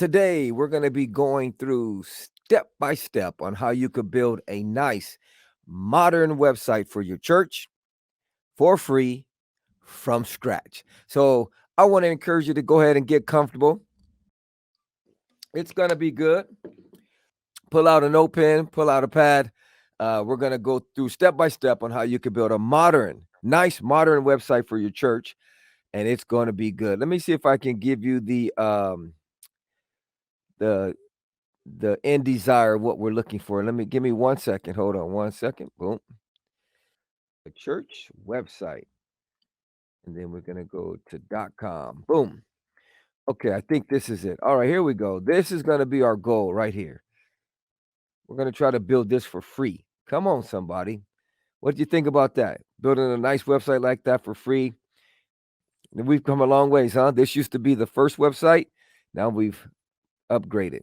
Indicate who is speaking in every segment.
Speaker 1: today we're going to be going through step by step on how you could build a nice modern website for your church for free from scratch. So I want to encourage you to go ahead and get comfortable. It's going to be good. Pull out a notepad, pull out a pad. We're going to go through step by step on how you can build a nice modern website for your church, and it's going to be good. Let me see if I can give you the end desire of what we're looking for. Give me 1 second. Hold on 1 second. Boom. A church website. And then we're going to go to .com. Boom. Okay, I think this is it. All right, here we go. This is going to be our goal right here. We're going to try to build this for free. Come on, somebody. What do you think about that? Building a nice website like that for free. And we've come a long ways, huh? This used to be the first website. Now we've upgraded.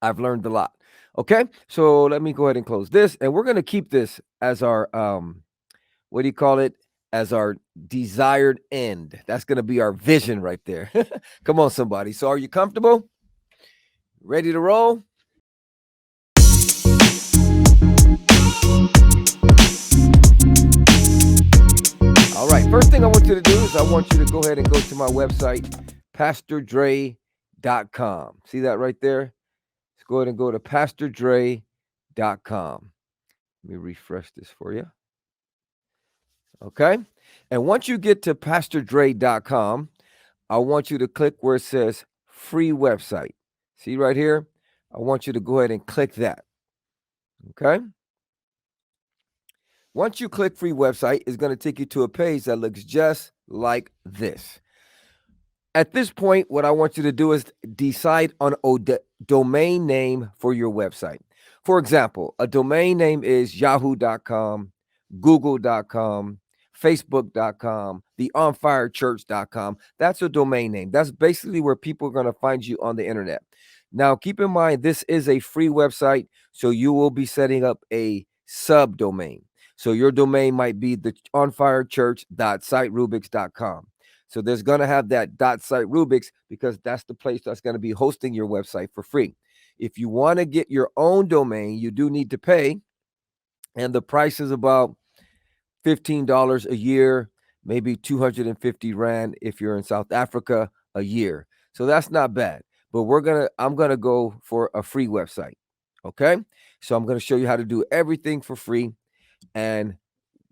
Speaker 1: I've learned a lot. Okay, so let me go ahead and close this, and we're going to keep this as our what do you call it? As our desired end. That's going to be our vision right there. Come on, somebody. So, are you comfortable? Ready to roll? All right. First thing I want you to do is I want you to go ahead and go to my website, PastorDre.com. See that right there? Let's go ahead and go to PastorDre.com. Let me refresh this for you. Okay. And once you get to PastorDre.com, I want you to click where it says free website. See right here? I want you to go ahead and click that. Okay. Once you click free website, it's going to take you to a page that looks just like this. At this point, what I want you to do is decide on a domain name for your website. For example, a domain name is yahoo.com, google.com, facebook.com, theonfirechurch.com. That's a domain name. That's basically where people are going to find you on the internet. Now, keep in mind, this is a free website, so you will be setting up a subdomain. So your domain might be the onfirechurch.siterubix.com. So there's going to have that .site Rubix because that's the place that's going to be hosting your website for free. If you want to get your own domain, you do need to pay, and the price is about $15 a year, maybe 250 Rand if you're in South Africa a year. So that's not bad. But I'm gonna go for a free website. Okay. So I'm gonna show you how to do everything for free, and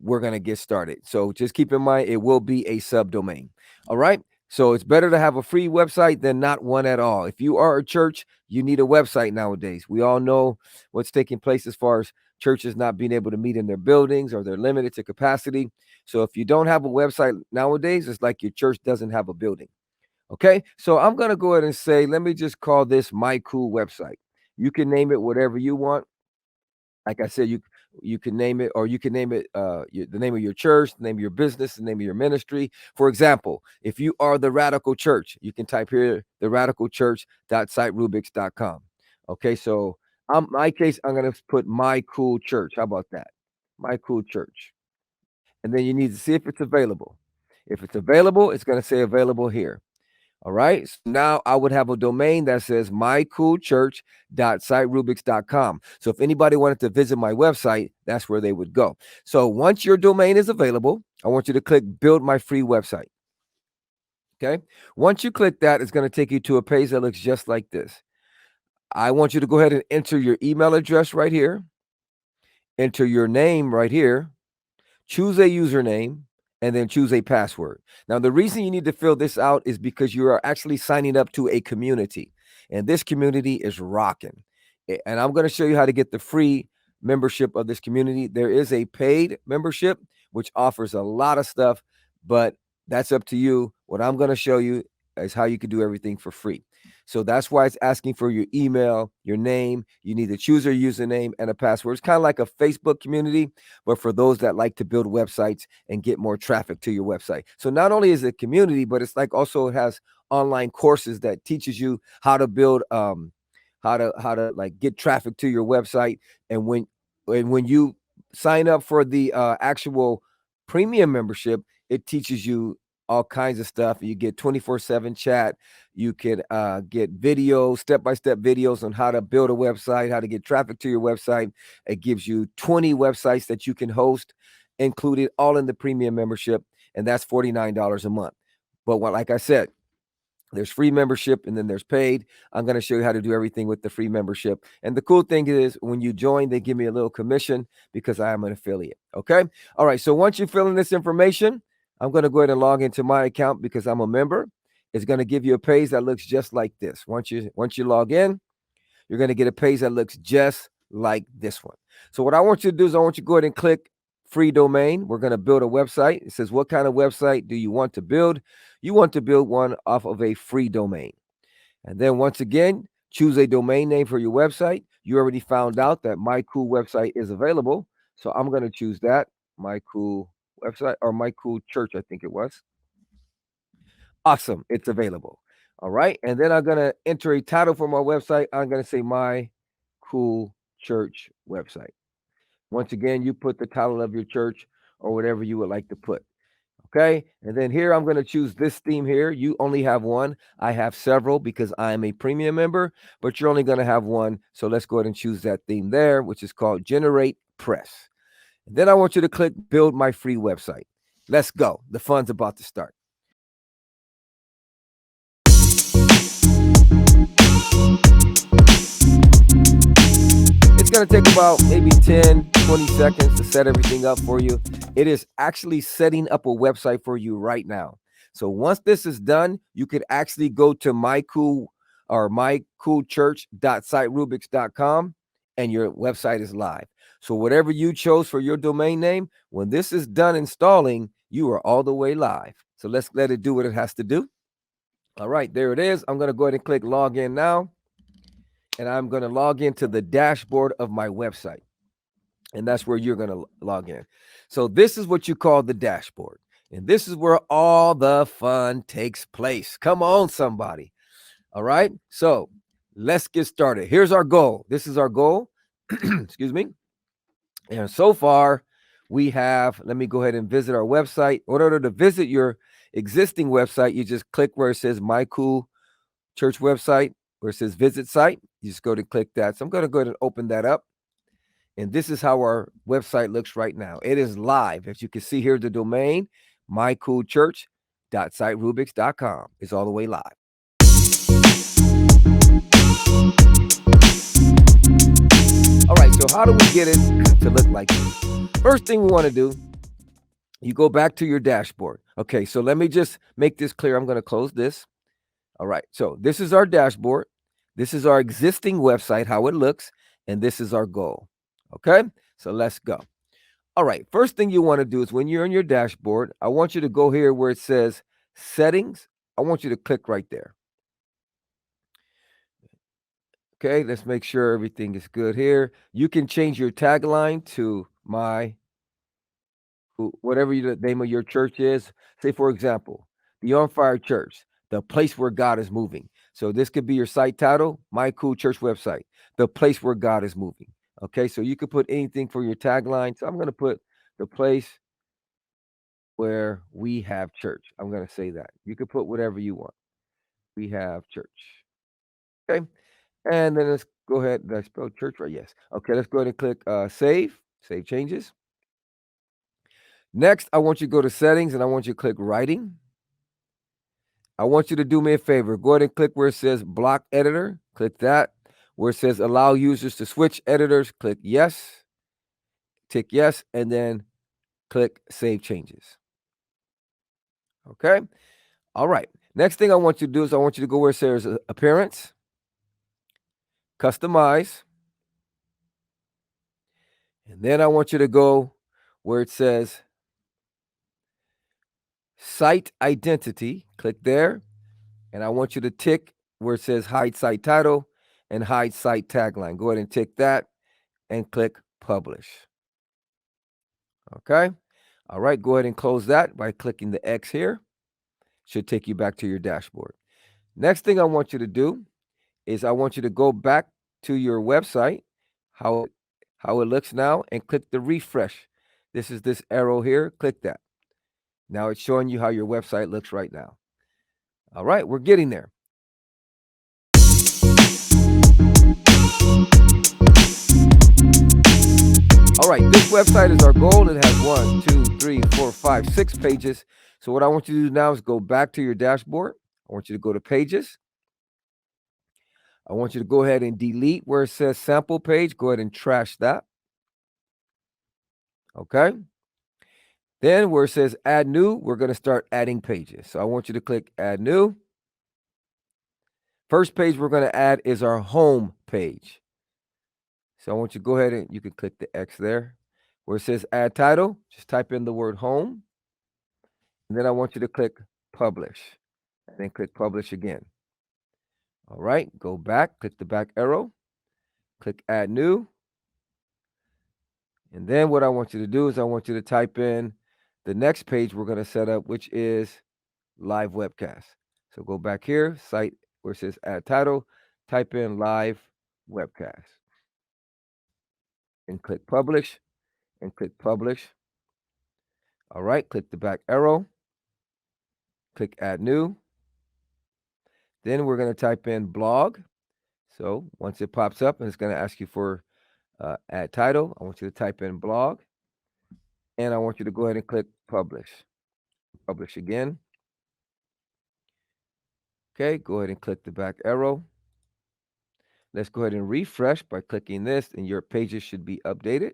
Speaker 1: we're gonna get started. So just keep in mind it will be a subdomain. All right. So it's better to have a free website than not one at all. If you are a church, you need a website nowadays. We all know what's taking place as far as churches not being able to meet in their buildings or they're limited to capacity. So if you don't have a website nowadays, it's like your church doesn't have a building. Okay, so I'm going to go ahead and say, let me just call this My Cool Website. You can name it whatever you want. Like I said, you can name it, or you can name it the name of your church, the name of your business, the name of your ministry. For example, if you are the Radical Church, you can type here the radicalchurch.siterubix.com. Okay, so my case, I'm going to put My Cool Church. How about that? My Cool Church. And then you need to see if it's available. If it's available, it's going to say available here. All right. So now I would have a domain that says mycoolchurch.siterubix.com. So if anybody wanted to visit my website, that's where they would go. So once your domain is available, I want you to click build my free website. Okay. Once you click that, it's going to take you to a page that looks just like this. I want you to go ahead and enter your email address right here, enter your name right here, choose a username, and then choose a password. Now, the reason you need to fill this out is because you are actually signing up to a community, and this community is rocking. And I'm going to show you how to get the free membership of this community. There is a paid membership, which offers a lot of stuff, but that's up to you. What I'm going to show you is how you can do everything for free. So that's why it's asking for your email, your name. You need to choose your username and a password. It's kind of like a Facebook community, but for those that like to build websites and get more traffic to your website. So not only is it a community, but it's like also it has online courses that teaches you how to build how to like get traffic to your website. And when you sign up for the actual premium membership, it teaches you all kinds of stuff. You get 24/7 chat. You can get videos, step-by-step videos on how to build a website, how to get traffic to your website. It gives you 20 websites that you can host, included all in the premium membership, and that's $49 a month. But like I said, there's free membership and then there's paid. I'm going to show you how to do everything with the free membership. And the cool thing is when you join, they give me a little commission because I am an affiliate. Okay. All right. So once you fill in this information, I'm going to go ahead and log into my account because I'm a member. It's going to give you a page that looks just like this. Once you log in, you're going to get a page that looks just like this one. So what I want you to do is I want you to go ahead and click free domain. We're going to build a website. It says, what kind of website do you want to build? You want to build one off of a free domain. And then once again, choose a domain name for your website. You already found out that My Cool website is available. So I'm going to choose that, My Cool website, or My Cool Church, I think it was. Awesome. It's available. All right. And then I'm going to enter a title for my website. I'm going to say My Cool Church website. Once again, you put the title of your church or whatever you would like to put. Okay. And then here, I'm going to choose this theme here. You only have one. I have several because I am a premium member, but you're only going to have one. So let's go ahead and choose that theme there, which is called Generate Press. And then I want you to click Build My Free Website. Let's go. The fun's about to start. It's going to take about maybe 10, 20 seconds to set everything up for you. It is actually setting up a website for you right now. So once this is done, you could actually go to mycool or mycoolchurch.siterubics.com and your website is live. So whatever you chose for your domain name, when this is done installing, you are all the way live. So let's let it do what it has to do. All right, there it is. I'm going to go ahead and click login now. And I'm going to log into the dashboard of my website. And that's where you're going to log in. So this is what you call the dashboard. And this is where all the fun takes place. Come on, somebody. All right. So let's get started. Here's our goal. This is our goal. Excuse me. And so far, we have, let me go ahead and visit our website. In order to visit your existing website, you just click where it says My Cool Church website, where it says visit site. You just go to click that. So I'm going to go ahead and open that up. And this is how our website looks right now. It is live. As you can see here, the domain, mycoolchurch.siterubics.com is all the way live. All right, so how do we get it to look like this? First thing we want to do, you go back to your dashboard. Okay, so let me just make this clear. I'm going to close this. All right, so this is our dashboard. This is our existing website, how it looks, and this is our goal. Okay, so let's go. All right, first thing you want to do is when you're in your dashboard, I want you to go here where it says settings. I want you to click right there. Okay, let's make sure everything is good here. You can change your tagline to whatever the name of your church is. Say, for example, the On Fire Church, the place where God is moving. So this could be your site title, My Cool Church website, the place where God is moving. Okay, so you could put anything for your tagline. So I'm going to put the place where we have church. I'm going to say that. You could put whatever you want. We have church. Okay, and then let's go ahead. Did I spell church right? Yes. Okay, let's go ahead and click save changes. Next, I want you to go to settings and I want you to click writing. I want you to do me a favor. Go ahead and click where it says block editor. Click that. Where it says allow users to switch editors, click yes. Tick yes, and then click save changes. Okay. All right. Next thing I want you to do is I want you to go where it says appearance, customize. And then I want you to go where it says site identity. Click there. And I want you to tick where it says hide site title and hide site tagline. Go ahead and tick that and click publish. Okay. All right. Go ahead and close that by clicking the X here. Should take you back to your dashboard. Next thing I want you to do is I want you to go back to your website, how it looks now, and click the refresh. This is this arrow here. Click that. Now it's showing you how your website looks right now. All right, we're getting there. All right, this website is our goal. It has 1, 2, 3, 4, 5, 6 pages. So what I want you to do now is go back to your dashboard. I want you to go to pages. I want you to go ahead and delete where it says sample page. Go ahead and trash that. Okay. Then where it says add new, we're going to start adding pages. So I want you to click add new. First page we're going to add is our home page. So I want you to go ahead and you can click the X there. Where it says add title, just type in the word home. And then I want you to click publish. And then click publish again. All right, go back, click the back arrow, click add new. And then what I want you to do is I want you to type in the next page we're going to set up, which is live webcast. So go back here, site where it says add title, type in live webcast. And click publish and click publish. All right, click the back arrow, click add new. Then we're going to type in blog. So once it pops up and it's going to ask you for add title, I want you to type in blog. And I want you to go ahead and click publish. Publish again. Okay, go ahead and click the back arrow. Let's go ahead and refresh by clicking this, and your pages should be updated.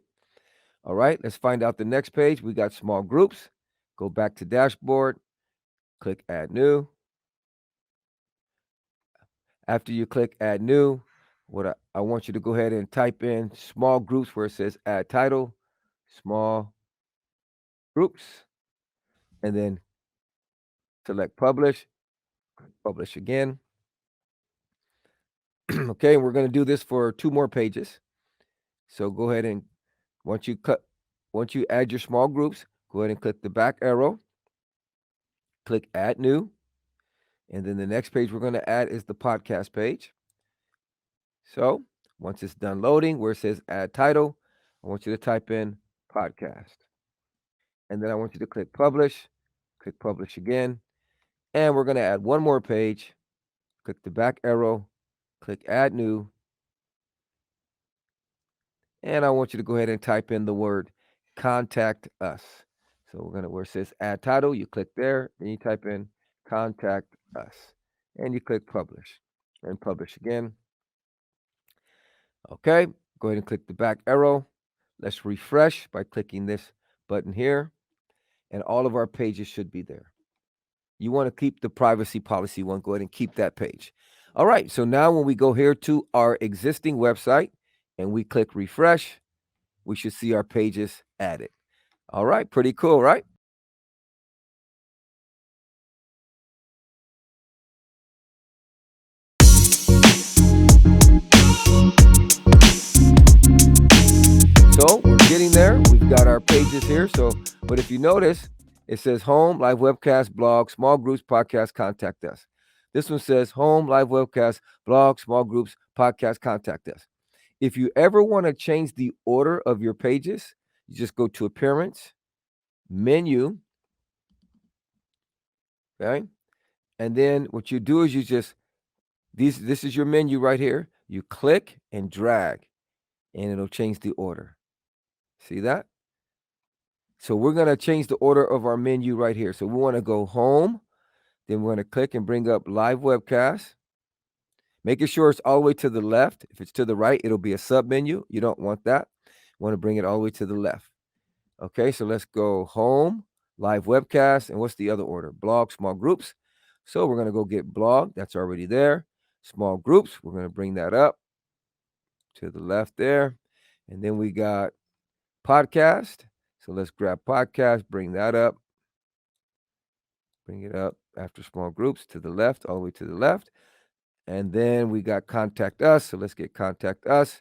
Speaker 1: All right, let's find out the next page. We got small groups. Go back to dashboard, click add new. After you click add new, what I want you to go ahead and type in small groups where it says add title, small groups, and then select publish, publish again. Okay, and we're going to do this for 2 more pages. So go ahead and once you add your small groups, go ahead and click the back arrow, click add new. And then the next page we're going to add is the podcast page. So once it's done loading, where it says add title, I want you to type in podcast. And then I want you to click publish again. And we're going to add one more page. Click the back arrow, click add new. And I want you to go ahead and type in the word contact us. So we're going to, where it says add title, you click there, then you type in contact us. And you click publish and publish again. Okay, go ahead and click the back arrow. Let's refresh by clicking this button here. And all of our pages should be there. You want to keep the privacy policy one. Go ahead and keep that page. All right, so now when we go here to our existing website and we click refresh, we should see our pages added. All right, pretty cool, right? So we're getting there. We've got our pages here. So, but if you notice, it says home, live webcast, blog, small groups, podcast, contact us. This one says home, live webcast, blog, small groups, podcast, contact us. If you ever want to change the order of your pages, you just go to appearance, menu, okay? And then what you do is you just this is your menu right here. You click and drag and it'll change the order. See that? So we're going to change the order of our menu right here. So we want to go home, then we're going to click and bring up live webcast. Making sure it's all the way to the left. If it's to the right, it'll be a sub menu. You don't want that. You want to bring it all the way to the left. Okay, so let's go home, live webcast, and what's the other order? Blog, small groups. So we're going to go get blog. That's already there. Small groups. We're going to bring that up to the left there. And then we got podcast. So let's grab podcast, bring that up. Bring it up after small groups to the left, all the way to the left. And then we got contact us. So let's get contact us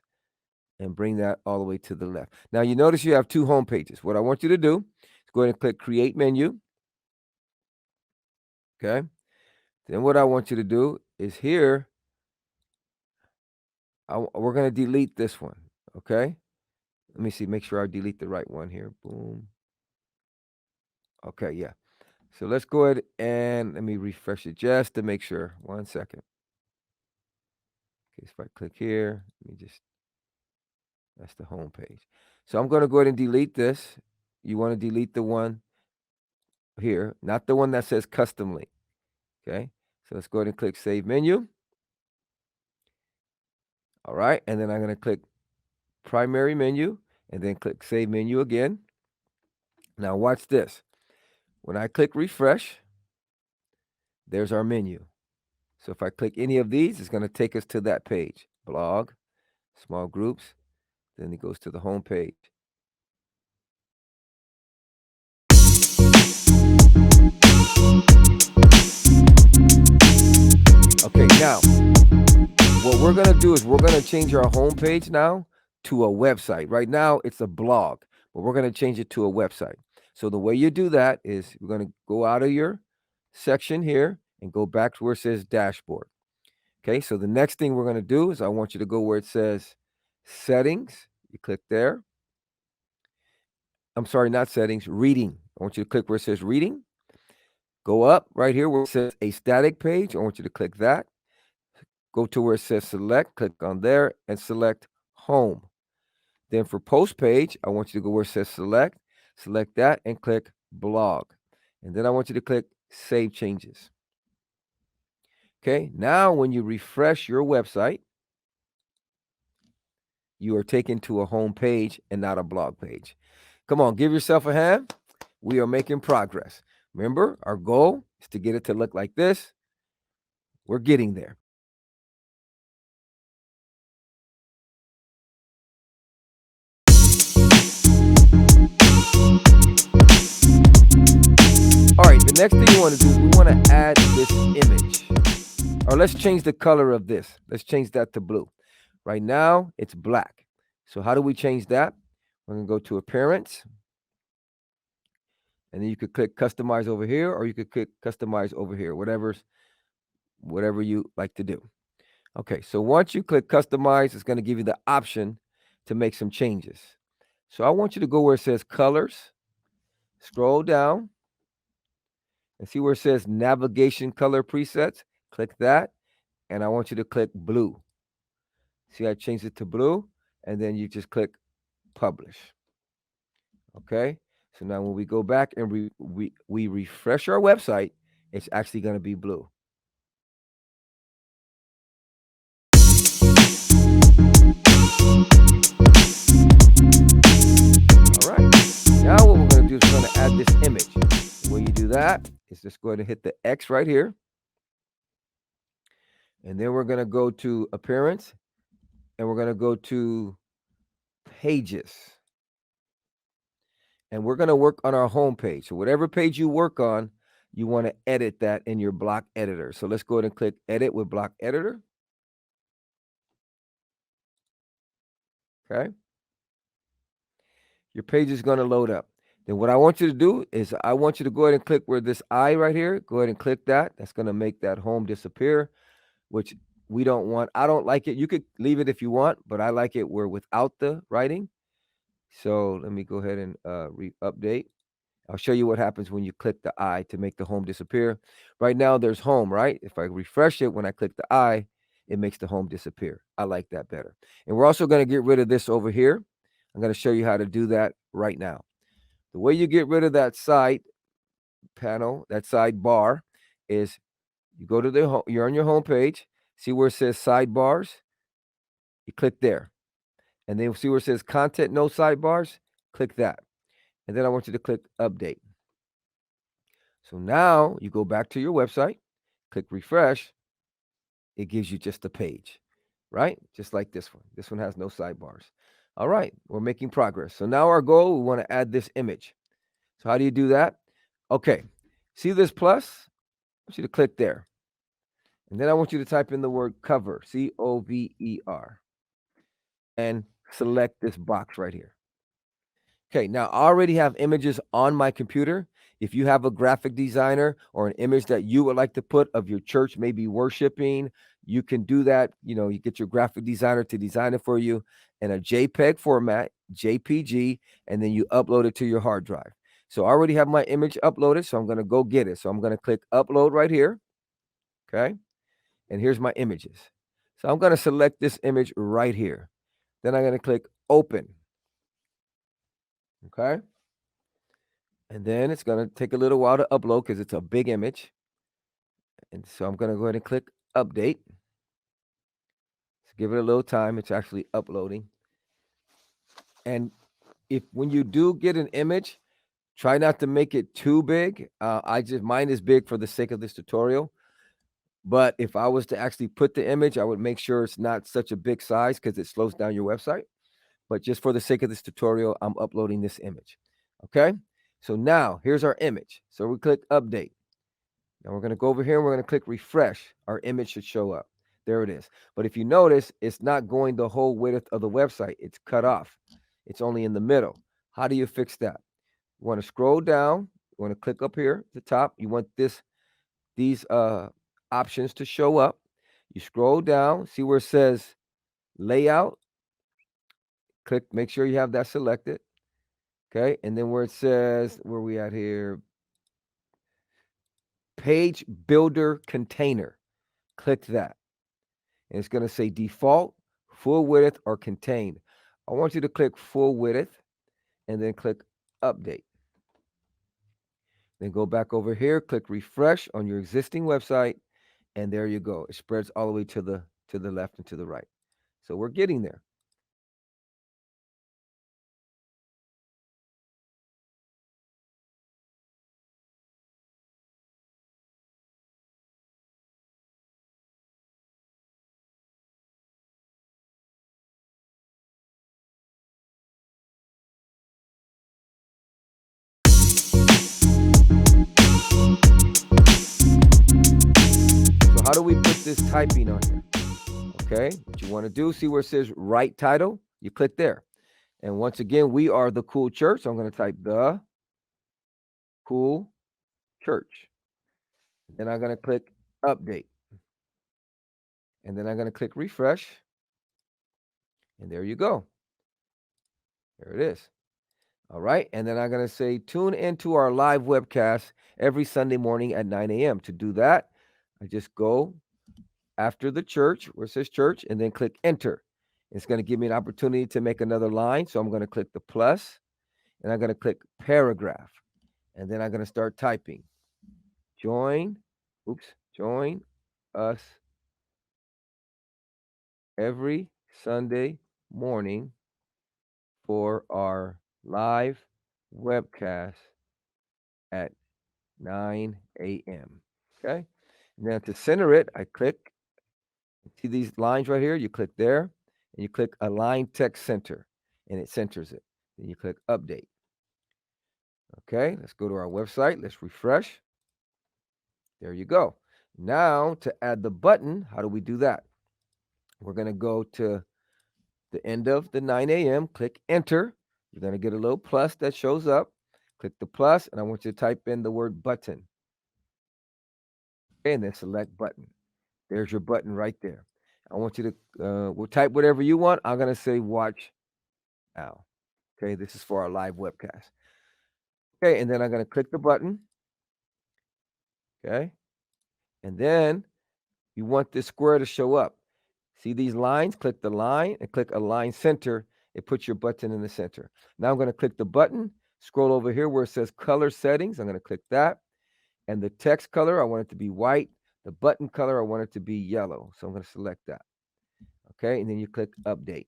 Speaker 1: and bring that all the way to the left. Now you notice you have 2 home pages. What I want you to do is go ahead and click create menu. Okay. Then what I want you to do is here, we're going to delete this one. Okay. Let me see, make sure I delete the right one here. Boom. Okay, yeah. So let's go ahead and let me refresh it just to make sure. 1 second. Okay, so if I click here, let me just, that's the home page. So I'm going to go ahead and delete this. You want to delete the one here, not the one that says custom link. Okay, so let's go ahead and click save menu. All right, and then I'm going to click primary menu and then click save menu again. Now watch this. When I click refresh, there's our menu. So if I click any of these, it's going to take us to that page. Blog, small groups, then it goes to the home page. Okay, now what we're going to do is we're going to change our home page now to a website. Right now it's a blog, but we're going to change it to a website. So the way you do that is we're going to go out of your section here and go back to where it says dashboard. Okay, so the next thing we're going to do is I want you to go where it says settings. You click there. I'm sorry, not settings, reading. I want you to click where it says reading. Go up right here where it says a static page. I want you to click that. Go to where it says select, click on there and select home. Then for post page, I want you to go where it says select that and click blog. And then I want you to click save changes. Okay, now when you refresh your website, you are taken to a home page and not a blog page. Come on, give yourself a hand. We are making progress. Remember, our goal is to get it to look like this. We're getting there. All right, the next thing you want to do is we want to add this image. Or let's change the color of this. Let's change that to blue. Right now, it's black. So how do we change that? We're going to go to appearance. And then you could click customize over here, or you could click customize over here, whatever you like to do. Okay, so once you click customize, it's going to give you the option to make some changes. So I want you to go where it says colors, scroll down, and see where it says navigation color presets. Click that, and I want you to click blue. See, I changed it to blue, and then you just click publish. Okay, so now when we go back and we refresh our website, it's actually going to be blue. All right, now what we're going to do is we're going to add this image. When you do that, it's just going to hit the X right here. And then we're going to go to appearance and we're going to go to pages. And we're going to work on our home page. So whatever page you work on, you want to edit that in your block editor. So let's go ahead and click edit with block editor. Okay. Your page is going to load up. Then what I want you to do is I want you to go ahead and click where this eye right here. Go ahead and click that. That's going to make that home disappear, which we don't want. I don't like it. You could leave it if you want, but I like it where without the writing. So let me go ahead and update. I'll show you what happens when you click the eye to make the home disappear. Right now there's home, right? If I refresh it, when I click the eye, it makes the home disappear. I like that better. And we're also going to get rid of this over here. I'm going to show you how to do that right now. The way you get rid of that side panel, that side bar, is you go to the home, you're on your home page, see where it says sidebars, you click there. And then see where it says content, no sidebars, click that. And then I want you to click update. So now you go back to your website, click refresh, it gives you just a page, right? Just like this one. This one has no sidebars. All right, we're making progress. So now our goal, we want to add this image. So how do you do that? Okay, see this plus? I want you to click there. And then I want you to type in the word cover, C-O-V-E-R, and select this box right here. Okay, now I already have images on my computer. If you have a graphic designer or an image that you would like to put of your church, maybe worshiping, you can do that. You know, you get your graphic designer to design it for you in a JPEG format, JPG, and then you upload it to your hard drive. So I already have my image uploaded, so I'm going to go get it. So I'm going to click upload right here. Okay. And here's my images. So I'm going to select this image right here. Then I'm going to click open. Okay. And then it's going to take a little while to upload because it's a big image. And so I'm going to go ahead and click update. So give it a little time. It's actually uploading. And if when you do get an image, try not to make it too big. Mine is big for the sake of this tutorial. But if I was to actually put the image, I would make sure it's not such a big size because it slows down your website. But just for the sake of this tutorial, I'm uploading this image. Okay. So now here's our image. So we click update. Now we're going to go over here and we're going to click refresh. Our image should show up. There it is. But if you notice, it's not going the whole width of the website. It's cut off. It's only in the middle. How do you fix that? You want to scroll down. You want to click up here at the top. You want these options to show up. You scroll down, see where it says layout. Click, make sure you have that selected. Okay. And then where it says, where we at here? Page builder container. Click that. And it's going to say default, full width, or contained. I want you to click full width and then click update. Then go back over here, click refresh on your existing website, and there you go. It spreads all the way to the left and to the right. So we're getting there. So how do we put this typing on here? Okay, what you want to do, see where it says write title, you click there. And once again, we are the Cool Church. So I'm going to type the Cool Church. Then I'm going to click update. And then I'm going to click refresh. And there you go. There it is. All right. And then I'm going to say tune into our live webcast every Sunday morning at 9 a.m. To do that, I just go after the church where it says church and then click enter. It's going to give me an opportunity to make another line. So I'm going to click the plus and I'm going to click paragraph. And then I'm going to start typing. Join us every Sunday morning for our live webcast at 9 a.m. Okay. Now to center it, I click, see these lines right here? You click there and you click align text center and it centers it. Then you click update. Okay, let's go to our website. Let's refresh. There you go. Now to add the button, how do we do that? We're going to go to the end of the 9 a.m., click enter. You're going to get a little plus that shows up. Click the plus, and I want you to type in the word button. Okay, and then select button. There's your button right there. I want you to we'll type whatever you want. I'm going to say watch now. Okay, this is for our live webcast. Okay, and then I'm going to click the button. Okay, and then you want this square to show up. See these lines? Click the line and click align center. It puts your button in the center. Now I'm going to click the button, scroll over here where it says color settings. I'm going to click that. And the text color, I want it to be white. The button color, I want it to be yellow. So I'm going to select that. Okay. And then you click update.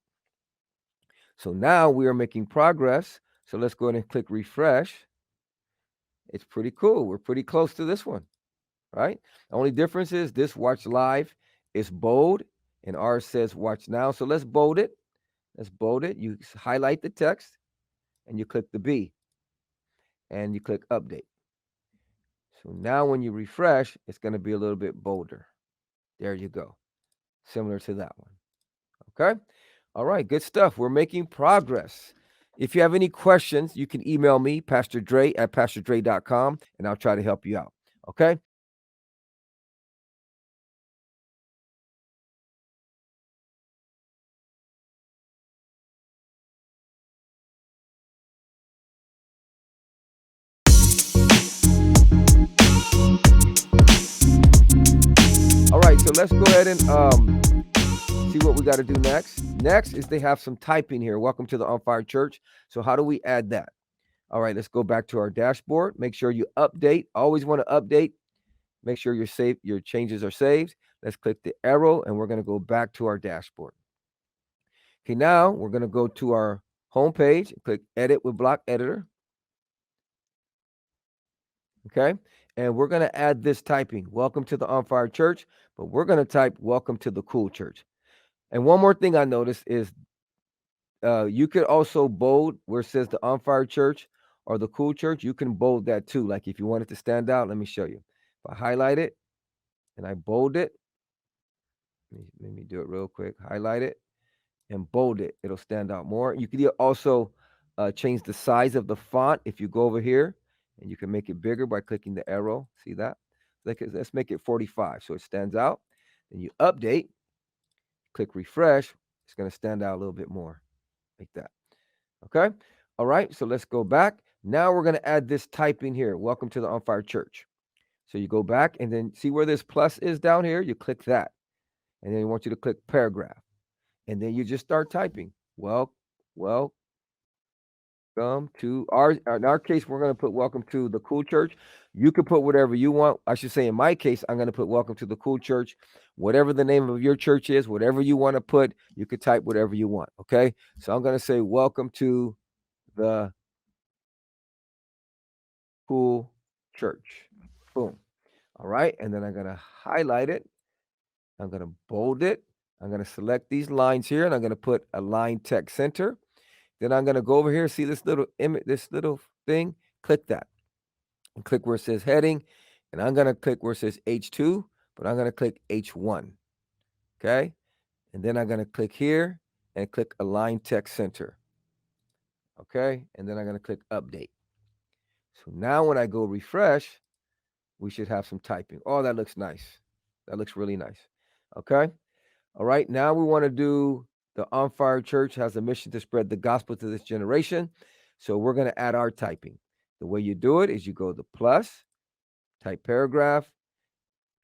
Speaker 1: So now we are making progress. So let's go ahead and click refresh. It's pretty cool. We're pretty close to this one, right? The only difference is this watch live is bold and ours says watch now. So let's bold it. Let's bold it. You highlight the text and you click the B and you click update. So now when you refresh, it's going to be a little bit bolder. There you go. Similar to that one. Okay. All right. Good stuff. We're making progress. If you have any questions, you can email me, Pastor Dre at pastordre.com, and I'll try to help you out. Okay. so let's go ahead and see what we got to do next. Next is they have some typing here. Welcome to the On Fire Church. So how do we add that? All right, let's go back to our dashboard. Make sure you update. Always want to update. Make sure your changes are saved. Let's click the arrow and we're going to go back to our dashboard. Okay, now we're going to go to our home page, click edit with block editor. Okay, and we're going to add this typing. Welcome to the On Fire Church, but we're going to type welcome to the Cool Church. And one more thing I noticed is you could also bold where it says the On Fire Church or the Cool Church. You can bold that too. Like if you want it to stand out, let me show you. If I highlight it and I bold it, let me do it real quick. Highlight it and bold it. It'll stand out more. You can also change the size of the font if you go over here, and you can make it bigger by clicking the arrow. See that? Let's make it 45 so it stands out. Then you update, click refresh. It's going to stand out a little bit more like that. Okay. All right. So let's go back. Now we're going to add this typing here. Welcome to the On Fire Church. So you go back and then see where this plus is down here. You click that. And then I want you to click paragraph. And then you just start typing. Welcome to in our case, we're going to put welcome to the Cool Church. You can put whatever you want. I should say in my case, I'm going to put welcome to the Cool Church. Whatever the name of your church is, whatever you want to put, you could type whatever you want. Okay. So I'm going to say welcome to the Cool Church. Boom. All right. And then I'm going to highlight it. I'm going to bold it. I'm going to select these lines here and I'm going to put Align Text Center. Then I'm going to go over here, see this little image, this little thing, click that. And click where it says heading. And I'm going to click where it says H2, but I'm going to click H1. Okay. And then I'm going to click here and click Align Text Center. Okay. And then I'm going to click Update. So now when I go refresh, we should have some typing. Oh, that looks nice. That looks really nice. Okay. All right. Now we want to do the On Fire Church has a mission to spread the gospel to this generation. So we're going to add our typing. The way you do it is you go to plus, type paragraph,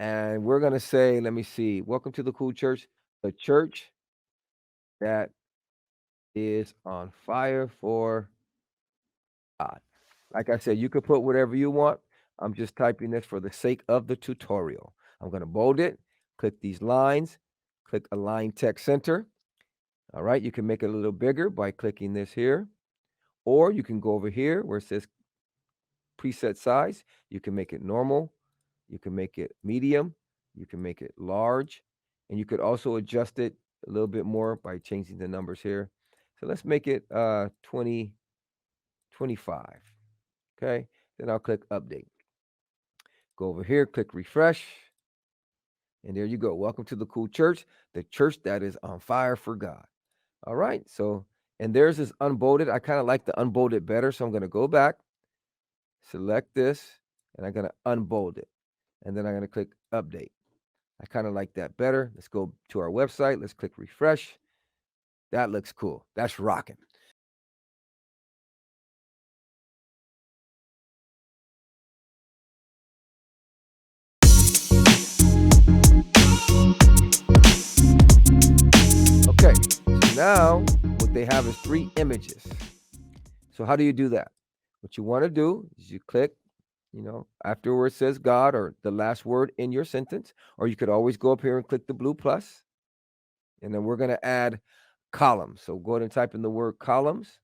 Speaker 1: and we're going to say, let me see, welcome to the Cool Church, the church that is on fire for God. Like I said, you could put whatever you want. I'm just typing this for the sake of the tutorial. I'm going to bold it, click these lines, click Align Text Center. All right, you can make it a little bigger by clicking this here, or you can go over here where it says preset size. You can make it normal, you can make it medium, you can make it large, and you could also adjust it a little bit more by changing the numbers here. So let's make it 20, 25. Okay, then I'll click update. Go over here, click refresh, and there you go. Welcome to the Cool Church, the church that is on fire for God. All right, so, and theirs is unbolded. I kind of like the unbolded better, so I'm going to go back, select this, and I'm going to unbold it. And then I'm going to click update. I kind of like that better. Let's go to our website. Let's click refresh. That looks cool. That's rocking. Okay, so now what they have is 3 images. So how do you do that? What you want to do is you click, after where it says God or the last word in your sentence, or you could always go up here and click the blue plus. And then we're going to add columns. So go ahead and type in the word columns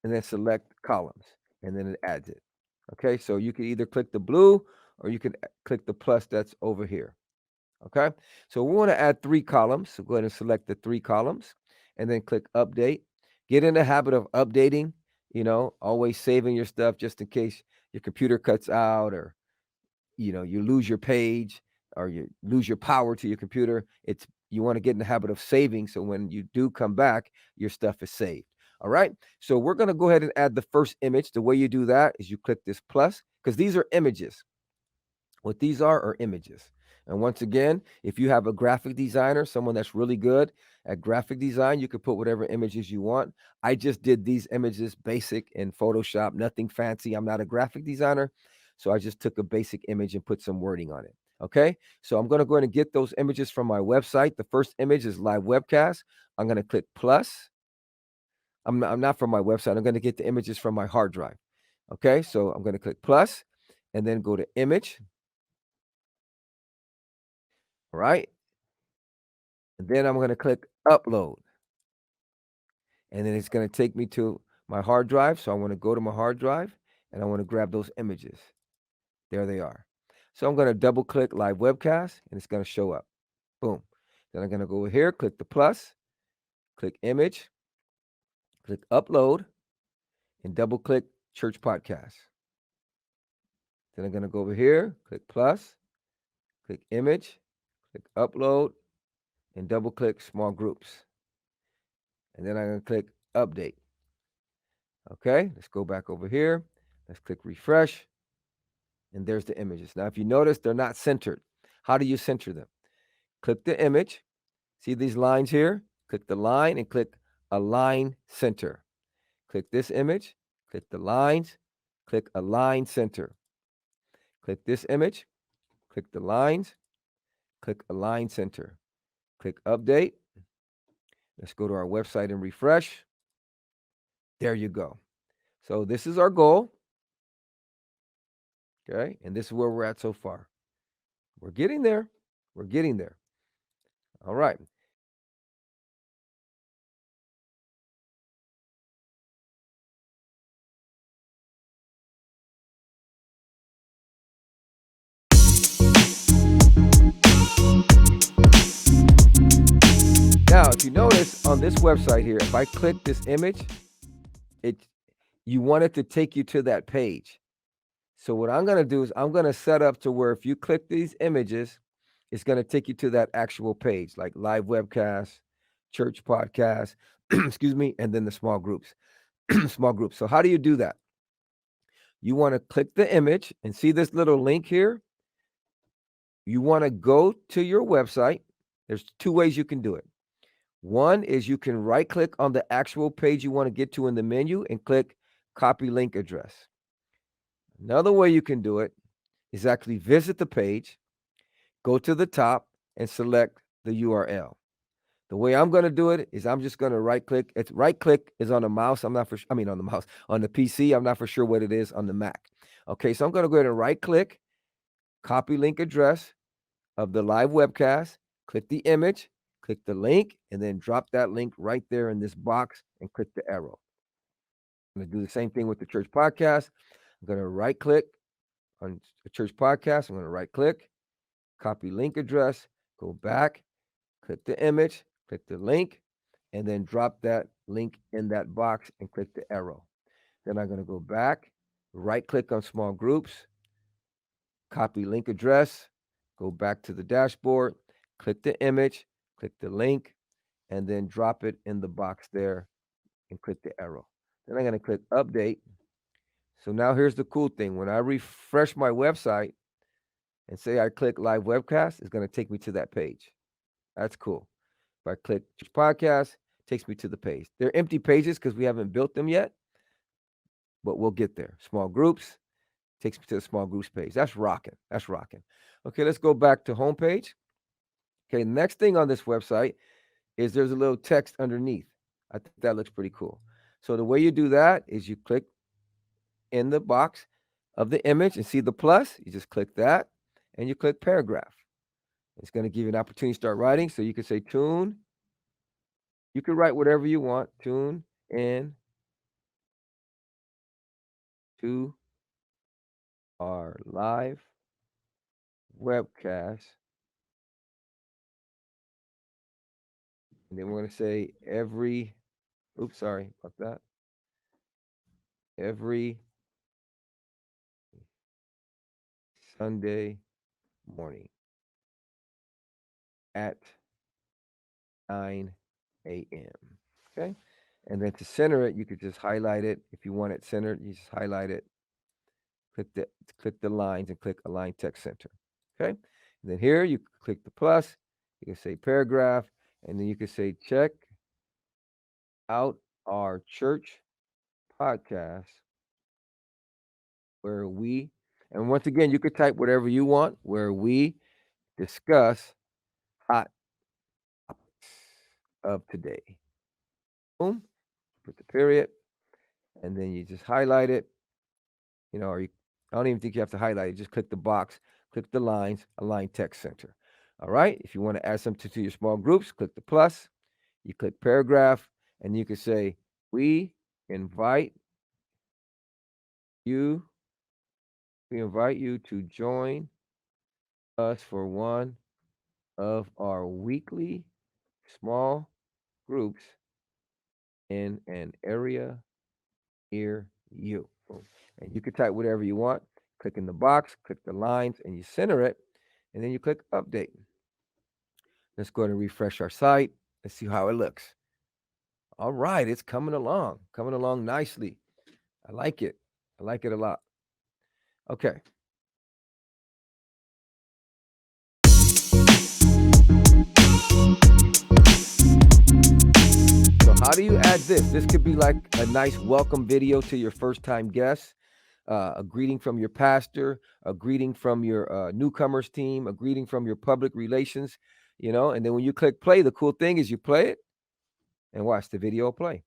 Speaker 1: and then select columns, and then it adds it. Okay, so you can either click the blue or you can click the plus that's over here. Okay, so we want to add 3 columns. So go ahead and select the 3 columns and then click update. Get in the habit of updating, always saving your stuff just in case your computer cuts out or, you lose your page or you lose your power to your computer. You want to get in the habit of saving. So when you do come back, your stuff is saved. All right. So we're going to go ahead and add the first image. The way you do that is you click this plus because these are images. What these are images. And once again, if you have a graphic designer, someone that's really good at graphic design, you could put whatever images you want. I just did these images basic in Photoshop, nothing fancy. I'm not a graphic designer. So I just took a basic image and put some wording on it. Okay, so I'm going to go ahead and get those images from my website. The first image is live webcast. I'm going to click plus. I'm not from my website. I'm going to get the images from my hard drive. Okay, so I'm going to click plus and then go to image. All right, and then I'm going to click upload. And then it's going to take me to my hard drive. So I want to go to my hard drive and I want to grab those images. There they are. So I'm going to double click live webcast and it's going to show up. Boom. Then I'm going to go over here, click the plus, click image, click upload, and double click church podcast. Then I'm going to go over here, click plus, click image, click upload, and double click small groups. And then I'm going to click update. Okay, let's go back over here. Let's click refresh. And there's the images. Now, if you notice, they're not centered. How do you center them? Click the image. See these lines here? Click the line and click Align Center. Click this image, click the lines, click Align Center. Click this image, click the lines, click Align Center. Click Update. Let's go to our website and refresh. There you go. So this is our goal. Okay, and this is where we're at so far. We're getting there. We're getting there. All right. Now, if you notice on this website here, if I click this image, you want it to take you to that page. So what I'm going to do is I'm going to set up to where if you click these images, it's going to take you to that actual page, like live webcast, church podcast, excuse me, and then the small groups. Small groups. So how do you do that? You want to click the image and see this little link here. You want to go to your website. There's two ways you can do it. One is you can right click on the actual page you want to get to in the menu and click copy link address. Another way you can do it is actually visit the page, go to the top and select the URL. The way I'm going to do it is I'm just going to right click. It's right click is on the mouse. I'm not for I mean on the mouse on the PC. I'm not for sure what it is on the Mac. Okay, so I'm going to go ahead and right click, copy link address of the live webcast, click the image, click the link, and then drop that link right there in this box and click the arrow. I'm going to do the same thing with the church podcast. I'm going to right click on the church podcast. I'm going to right click, copy link address, go back, click the image, click the link, and then drop that link in that box and click the arrow. Then I'm going to go back, right click on small groups, copy link address, go back to the dashboard, click the image, click the link, and then drop it in the box there and click the arrow. Then I'm going to click update. So now here's the cool thing. When I refresh my website and say I click live webcast, it's going to take me to that page. That's cool. If I click podcast, it takes me to the page. They're empty pages because we haven't built them yet, but we'll get there. Small groups takes me to the small groups page. That's rocking. That's rocking. Okay, let's go back to homepage. Okay, next thing on this website is there's a little text underneath. I think that looks pretty cool. So the way you do that is you click in the box of the image and see the plus. You just click that and you click paragraph. It's going to give you an opportunity to start writing. So you can say tune. You can write whatever you want. Tune in to our live webcast. And then we're going to say oops, sorry about that. Every Sunday morning at 9 a.m. Okay. And then to center it, you could just highlight it. If you want it centered, you just highlight it, click the lines and click Align Text Center. Okay. And then here you click the plus, you can say paragraph, and then you can say check out our church podcast where we, and once again, you could type whatever you want, where we discuss hot topics of today. Boom, put the period, and then you just highlight it, or I don't even think you have to highlight it. Just click the box, click the lines, align text center. All right. If you want to add something to your small groups, click the plus, you click paragraph, and you can say, we invite you, to join us for one of our weekly small groups in an area near you. Boom. And you can type whatever you want. Click in the box, click the lines, and you center it, and then you click update. Let's go ahead and refresh our site. Let's see how it looks. All right, it's coming along nicely. I like it. I like it a lot. Okay. So how do you add this? This could be like a nice welcome video to your first time guests, a greeting from your pastor, a greeting from your newcomers team, a greeting from your public relations, and then when you click play, the cool thing is you play it and watch the video play.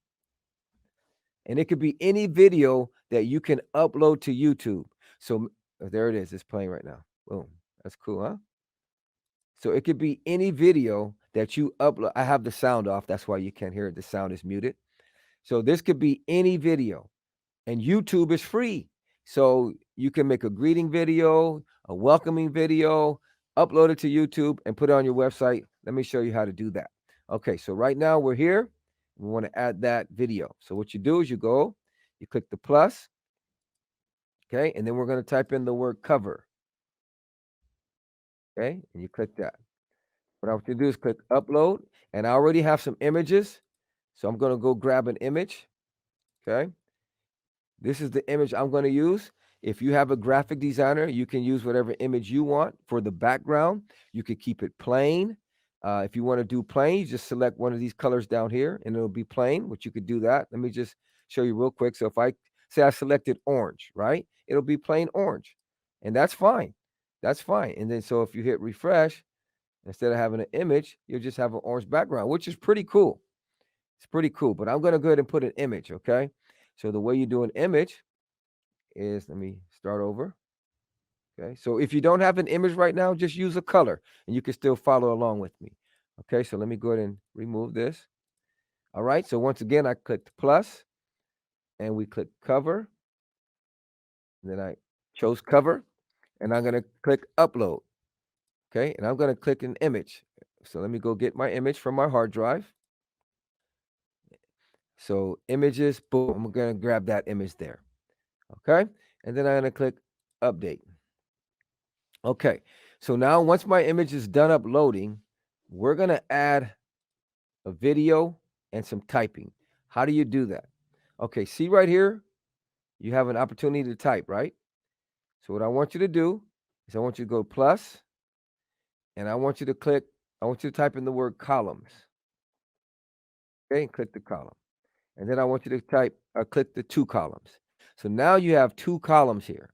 Speaker 1: And it could be any video that you can upload to YouTube. So there it is. It's playing right now. Boom. That's cool, huh? So it could be any video that you upload. I have the sound off. That's why you can't hear it. The sound is muted. So this could be any video. And YouTube is free. So you can make a greeting video, a welcoming video, upload it to YouTube, and put it on your website. Let me show you how to do that. Okay, so right now we're here. We want to add that video. So what you do is you click the plus, okay, and then we're going to type in the word cover. Okay, and you click that. What I want you to do is click upload, and I already have some images. So I'm going to go grab an image. Okay. This is the image I'm going to use. If you have a graphic designer, you can use whatever image you want for the background. You could keep it plain. If you want to do plain, you just select one of these colors down here and it'll be plain, which you could do that. Let me just show you real quick. So if I say I selected orange, right? It'll be plain orange, and that's fine. That's fine. And then so if you hit refresh, instead of having an image, you'll just have an orange background, which is pretty cool. It's pretty cool, but I'm going to go ahead and put an image, okay? So the way you do an image is, let me start over. Okay, so if you don't have an image right now, just use a color and you can still follow along with me. Okay, so let me go ahead and remove this. All right, so once again, I clicked plus and we click cover. And then I chose cover and I'm going to click upload. Okay, and I'm going to click an image. So let me go get my image from my hard drive. So images, boom, I'm going to grab that image there. Okay, and then I'm going to click update. Okay, so now once my image is done uploading, we're going to add a video and some typing. How do you do that? Okay, see right here, you have an opportunity to type, right? So what I want you to do is I want you to go plus, and I want you to type in the word columns. Okay, and click the column. And then I want you to click the 2 columns. So now you have 2 columns here.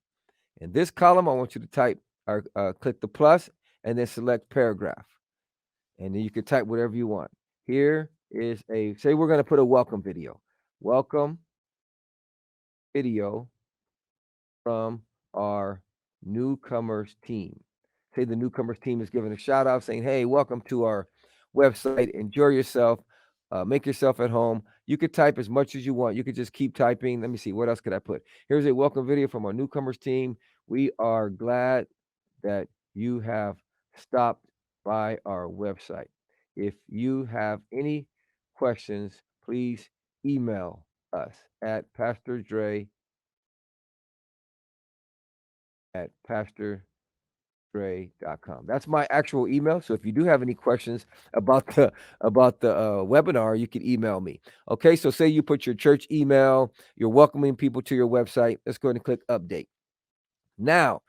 Speaker 1: In this column, I want you to type or click the plus and then select paragraph. And then you can type whatever you want. Here is say we're going to put a welcome video. Welcome video from our newcomers team. Say the newcomers team is giving a shout out saying, hey, welcome to our website. Enjoy yourself. Make yourself at home. You could type as much as you want. You could just keep typing. Let me see. What else could I put? Here's a welcome video from our newcomers team. We are glad that you have stopped by our website. If you have any questions, please email us at pastordre@pastordre.com. That's my actual email. So if you do have any questions about the webinar, you can email me. Okay, so say you put your church email, you're welcoming people to your website. Let's go ahead and click update. Now,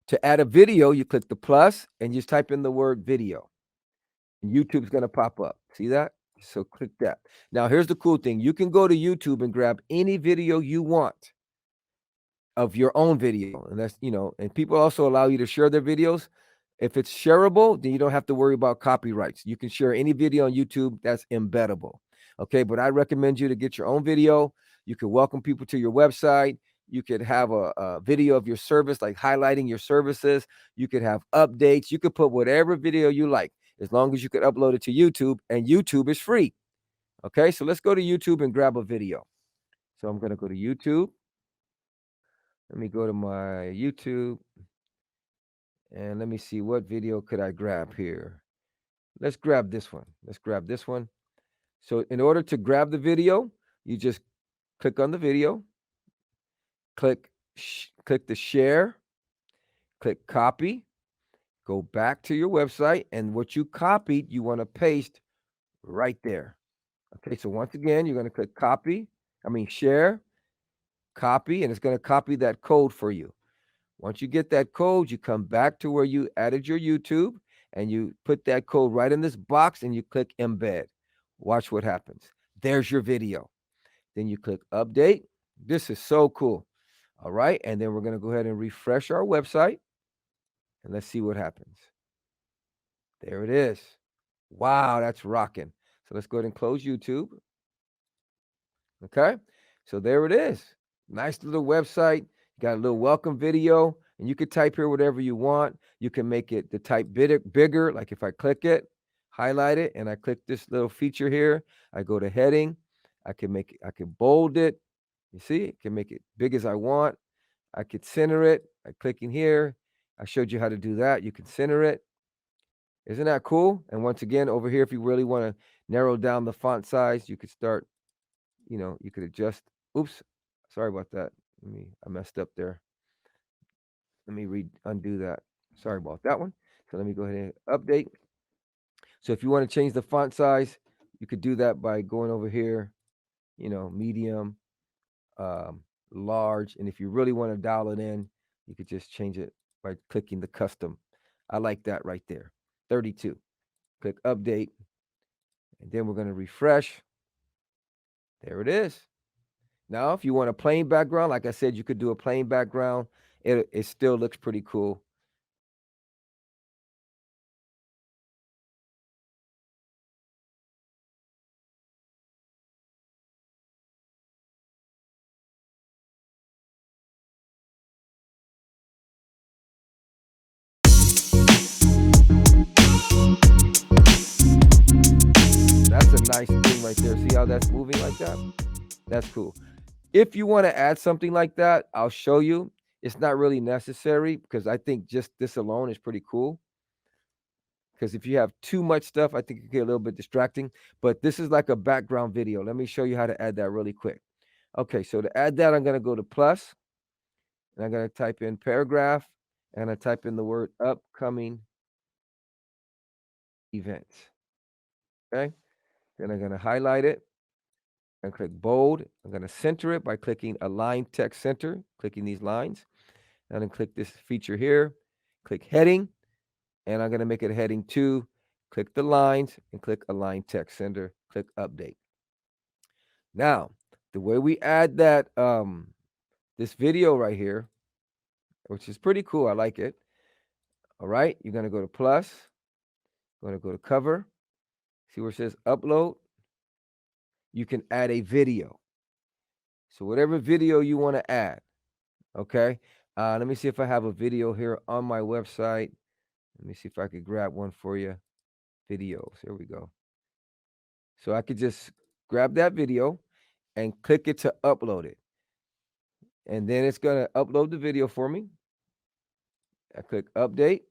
Speaker 1: to add a video, you click the plus and just type in the word video. YouTube's going to pop up. See that? So click that. Now, here's the cool thing. You can go to YouTube and grab any video you want of your own video. And that's, and people also allow you to share their videos. If it's shareable, then you don't have to worry about copyrights. You can share any video on YouTube that's embeddable. Okay, but I recommend you to get your own video. You can welcome people to your website. You could have a video of your service, like highlighting your services. You could have updates. You could put whatever video you like, as long as you could upload it to YouTube, and YouTube is free. Okay, so let's go to YouTube and grab a video. So I'm going to go to YouTube. Let me go to my YouTube and let me see what video could I grab here. Let's grab this one. Let's grab this one. So in order to grab the video, you just click on the video, click the share, click copy, go back to your website, and what you copied, you want to paste right there. Okay, so once again, you're going to click share, copy, and it's going to copy that code for you. Once you get that code, you come back to where you added your YouTube and you put that code right in this box and you click embed. Watch what happens. There's your video. Then you click update. This is so cool. All right. And then we're going to go ahead and refresh our website and let's see what happens. There it is. Wow, that's rocking. So let's go ahead and close YouTube. Okay. So there it is. Nice little website. Got a little welcome video, and you could type here whatever you want. You can make it the type bigger. Like if I click it, highlight it, and I click this little feature here, I go to heading. I can bold it. You see, I can make it big as I want. I could center it by clicking here. I showed you how to do that. You can center it. Isn't that cool? And once again, over here, if you really want to narrow down the font size, you could start, you could adjust. Oops, sorry about that. I messed up there. Let me undo that. Sorry about that one. So let me go ahead and update. So if you want to change the font size, you could do that by going over here, medium, large. And if you really want to dial it in, you could just change it by clicking the custom. I like that right there. 32. Click update. And then we're going to refresh. There it is. Now, if you want a plain background, like I said, you could do a plain background. It still looks pretty cool. That's a nice thing right there. See how that's moving like that? That's cool. If you want to add something like that, I'll show you. It's not really necessary because I think just this alone is pretty cool. Because if you have too much stuff, I think it can get a little bit distracting. But this is like a background video. Let me show you how to add that really quick. Okay, so to add that, I'm going to go to plus, and I'm going to type in paragraph, and I type in the word upcoming events. Okay, then I'm going to highlight it and click bold. I'm going to center it by clicking align text center, clicking these lines. And then click this feature here, click heading, and I'm going to make it heading 2. Click the lines and click align text center, click update. Now, the way we add that this video right here, which is pretty cool, I like it. All right, you're going to go to plus, going to go to cover, see where it says upload. You can add a video. So whatever video you want to add, okay? Let me see if I have a video here on my website. Let me see if I could grab one for you. Videos, here we go. So I could just grab that video and click it to upload it. And then it's going to upload the video for me. I click update.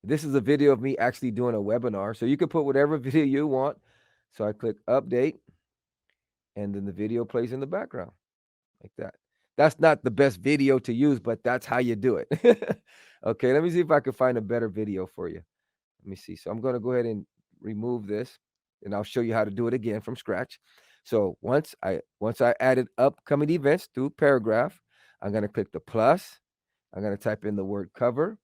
Speaker 1: This is a video of me actually doing a webinar. So you can put whatever video you want. So I click update. And then the video plays in the background like that. That's not the best video to use, but that's how you do it. Okay, let me see if I can find a better video for you. Let me see. So I'm going to go ahead and remove this, and I'll show you how to do it again from scratch. So once I added upcoming events through paragraph, I'm going to click the plus. I'm going to type in the word cover.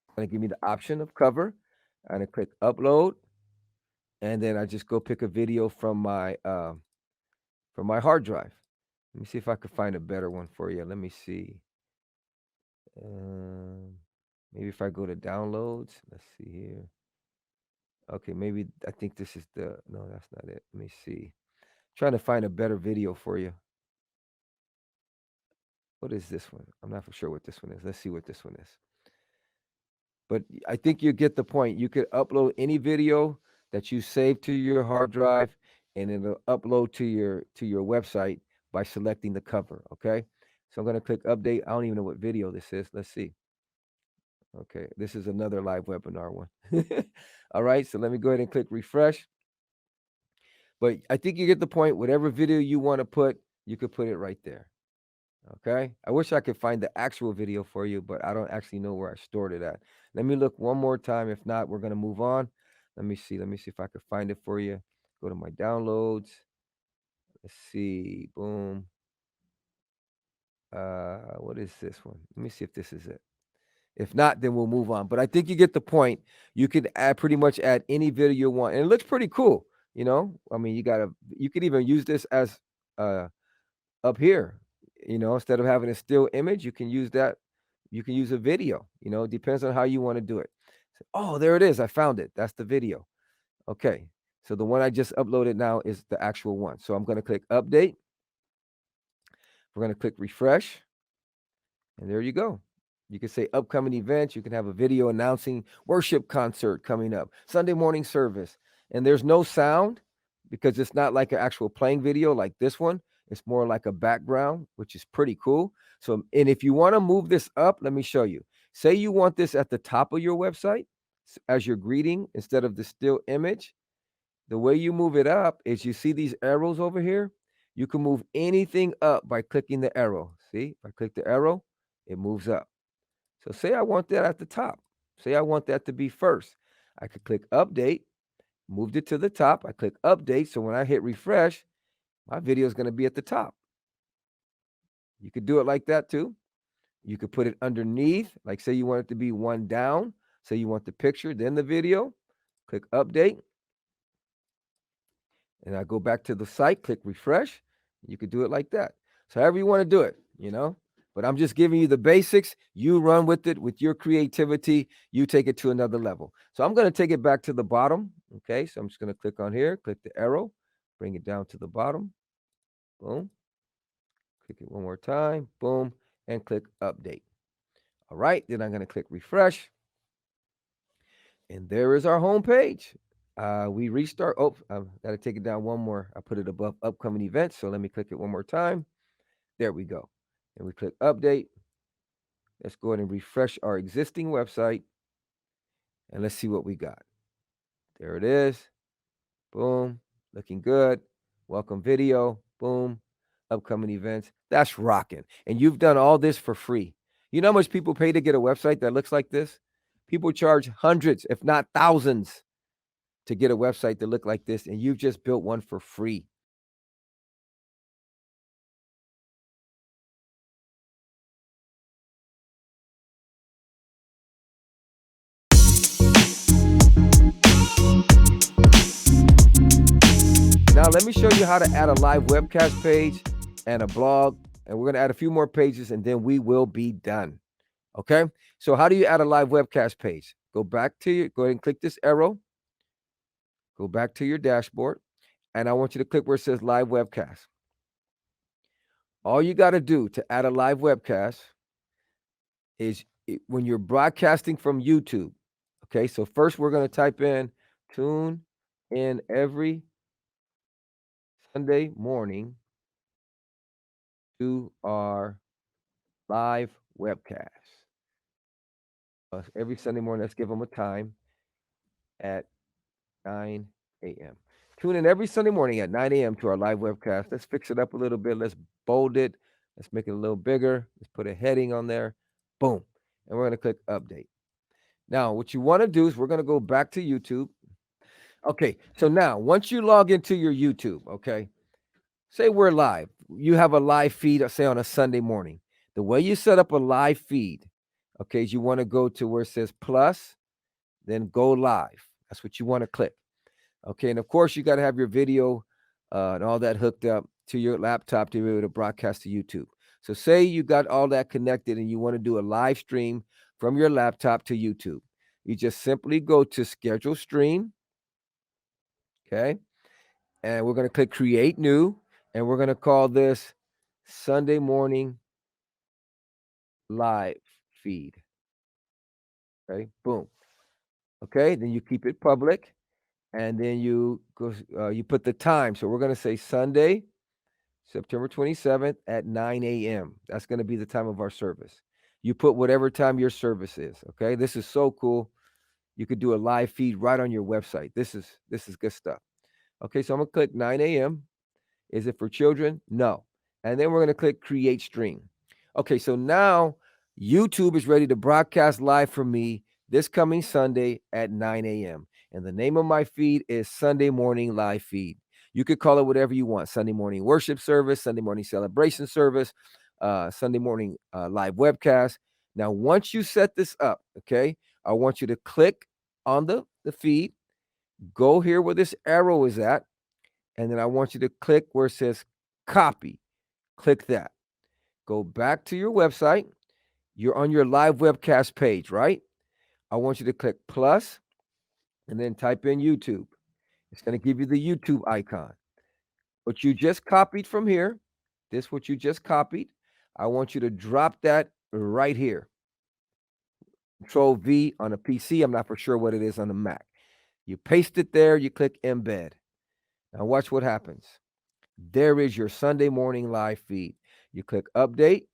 Speaker 1: It's going to give me the option of cover. I'm going to click upload, and then I just go pick a video from my hard drive. Let me see if I can find a better one for you. Let me see. Maybe if I go to downloads, let's see here. Okay, maybe I think this is the no, that's not it. Let me see. Trying to find a better video for you. What is this one? I'm not for sure what this one is. Let's see what this one is. But I think you get the point. You could upload any video that you save to your hard drive, and it'll upload to your website by selecting the cover. Okay. So I'm going to click update. I don't even know what video this is. Let's see. Okay. This is another live webinar one. All right. So let me go ahead and click refresh. But I think you get the point. Whatever video you want to put, you could put it right there. Okay. I wish I could find the actual video for you, but I don't actually know where I stored it at. Let me look one more time. If not, we're going to move on. Let me see. Let me see if I can find it for you. Go to my downloads. Let's see. Boom. What is this one? Let me see if this is it. If not, then we'll move on. But I think you get the point. You could add pretty much add any video you want. And it looks pretty cool. You know, I mean, you could even use this as up here. You know, instead of having a still image, you can use that. You can use a video. You know, it depends on how you want to do it. Oh, there it is. I found it. That's the video. Okay. So the one I just uploaded now is the actual one. So I'm going to click update. We're going to click refresh. And there you go. You can say upcoming events. You can have a video announcing worship concert coming up, Sunday morning service. And there's no sound because it's not like an actual playing video like this one. It's more like a background, which is pretty cool. So, and if you want to move this up, let me show you. Say you want this at the top of your website as your greeting instead of the still image. The way you move it up is you see these arrows over here. You can move anything up by clicking the arrow. See, if I click the arrow, it moves up. So say I want that at the top. Say I want that to be first. I could click update, moved it to the top. I click update. So when I hit refresh, my video is going to be at the top. You could do it like that too. You could put it underneath, like say you want it to be one down. Say you want the picture, then the video. Click update. And I go back to the site, click refresh. You could do it like that. So however you want to do it, you know. But I'm just giving you the basics. You run with it with your creativity. You take it to another level. So I'm going to take it back to the bottom. Okay. So I'm just going to click on here, click the arrow, bring it down to the bottom. Boom. Click it one more time. Boom. And click update. All right. Then I'm going to click refresh. And there is our home page. We restart. Oh, I've got to take it down one more. I put it above upcoming events. So let me click it one more time. There we go. And we click update. Let's go ahead and refresh our existing website. And let's see what we got. There it is. Boom. Looking good. Welcome video. Boom. Upcoming events. That's rocking. And you've done all this for free. You know how much people pay to get a website that looks like this? People charge hundreds, if not thousands, to get a website that look like this, and you've just built one for free. Now let me show you how to add a live webcast page and a blog, and we're going to add a few more pages and then we will be done. Okay, so how do you add a live webcast page? Go ahead and click this arrow, go back to your dashboard, and I want you to click where it says live webcast. All you got to do to add a live webcast is when you're broadcasting from YouTube. Okay, so first we're going to type in tune in every Sunday morning to our live webcast. Every Sunday morning, let's give them a time at 9 a.m. Tune in every Sunday morning at 9 a.m. to our live webcast. Let's fix it up a little bit. Let's bold it. Let's make it a little bigger. Let's put a heading on there. Boom. And we're going to click update. Now, what you want to do is we're going to go back to YouTube. Okay. So now, once you log into your YouTube, okay, say we're live. You have a live feed, say on a Sunday morning. The way you set up a live feed, okay, is you want to go to where it says plus, then go live. That's what you want to click. Okay, and of course, you got to have your video and all that hooked up to your laptop to be able to broadcast to YouTube. So say you got all that connected and you want to do a live stream from your laptop to YouTube. You just simply go to schedule stream. Okay. And we're going to click create new. And we're going to call this Sunday morning live feed. Okay. Boom. Okay. Then you keep it public. And then you go, you put the time. So we're going to say Sunday, September 27th at 9 a.m. That's going to be the time of our service. You put whatever time your service is. Okay. This is so cool. You could do a live feed right on your website. This is good stuff. Okay. So I'm going to click 9 a.m. Is it for children? No. And then we're going to click create stream. Okay. So now YouTube is ready to broadcast live for me this coming Sunday at 9 a.m. And the name of my feed is Sunday Morning Live Feed. You could call it whatever you want. Sunday morning worship service, Sunday morning celebration service, Sunday morning live webcast. Now, once you set this up, okay, I want you to click on the feed, go here where this arrow is at, and then I want you to click where it says copy. Click that. Go back to your website. You're on your live webcast page, right? I want you to click plus and then type in YouTube. It's going to give you the YouTube icon. What you just copied from here, what you just copied, I want you to drop that right here. Control V on a PC. I'm not for sure what it is on the Mac. You paste it there, you click embed. Now watch what happens. There is your Sunday morning live feed. You click update.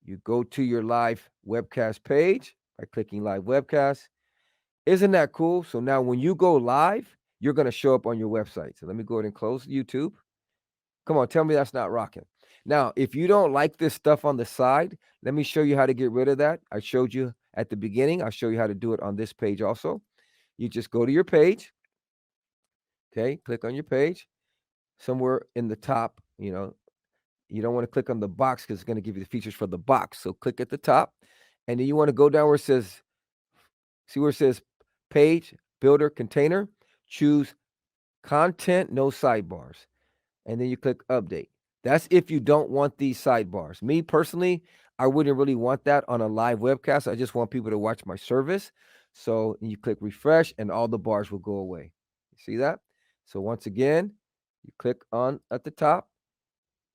Speaker 1: You go to your live webcast page by clicking live webcast. Isn't that cool? So now when you go live, you're going to show up on your website. So let me go ahead and close YouTube. Come on, tell me that's not rocking. Now, if you don't like this stuff on the side, let me show you how to get rid of that. I showed you at the beginning. I'll show you how to do it on this page also. You just go to your page. Okay, click on your page. Somewhere in the top, you don't want to click on the box because it's going to give you the features for the box. So click at the top. And then you want to go down where it says, see where it says page, builder, container. Choose content, no sidebars. And then you click update. That's if you don't want these sidebars. Me personally, I wouldn't really want that on a live webcast. I just want people to watch my service. So you click refresh and all the bars will go away. You see that? So once again, you click on at the top.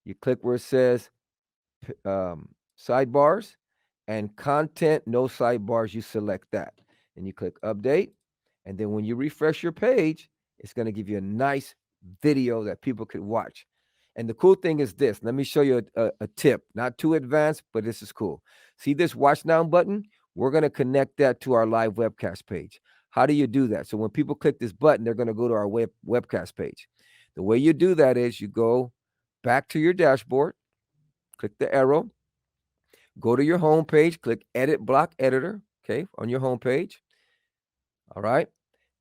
Speaker 1: You click where it says sidebars and content, no sidebars. You select that and you click update. And then when you refresh your page, it's going to give you a nice video that people could watch. And the cool thing is this. Let me show you a tip. Not too advanced, but this is cool. See this watch now button? We're going to connect that to our live webcast page. How do you do that? So when people click this button, they're going to go to our webcast page. The way you do that is you go back to your dashboard, click the arrow, go to your home page, click edit block editor, okay, on your home page. All right.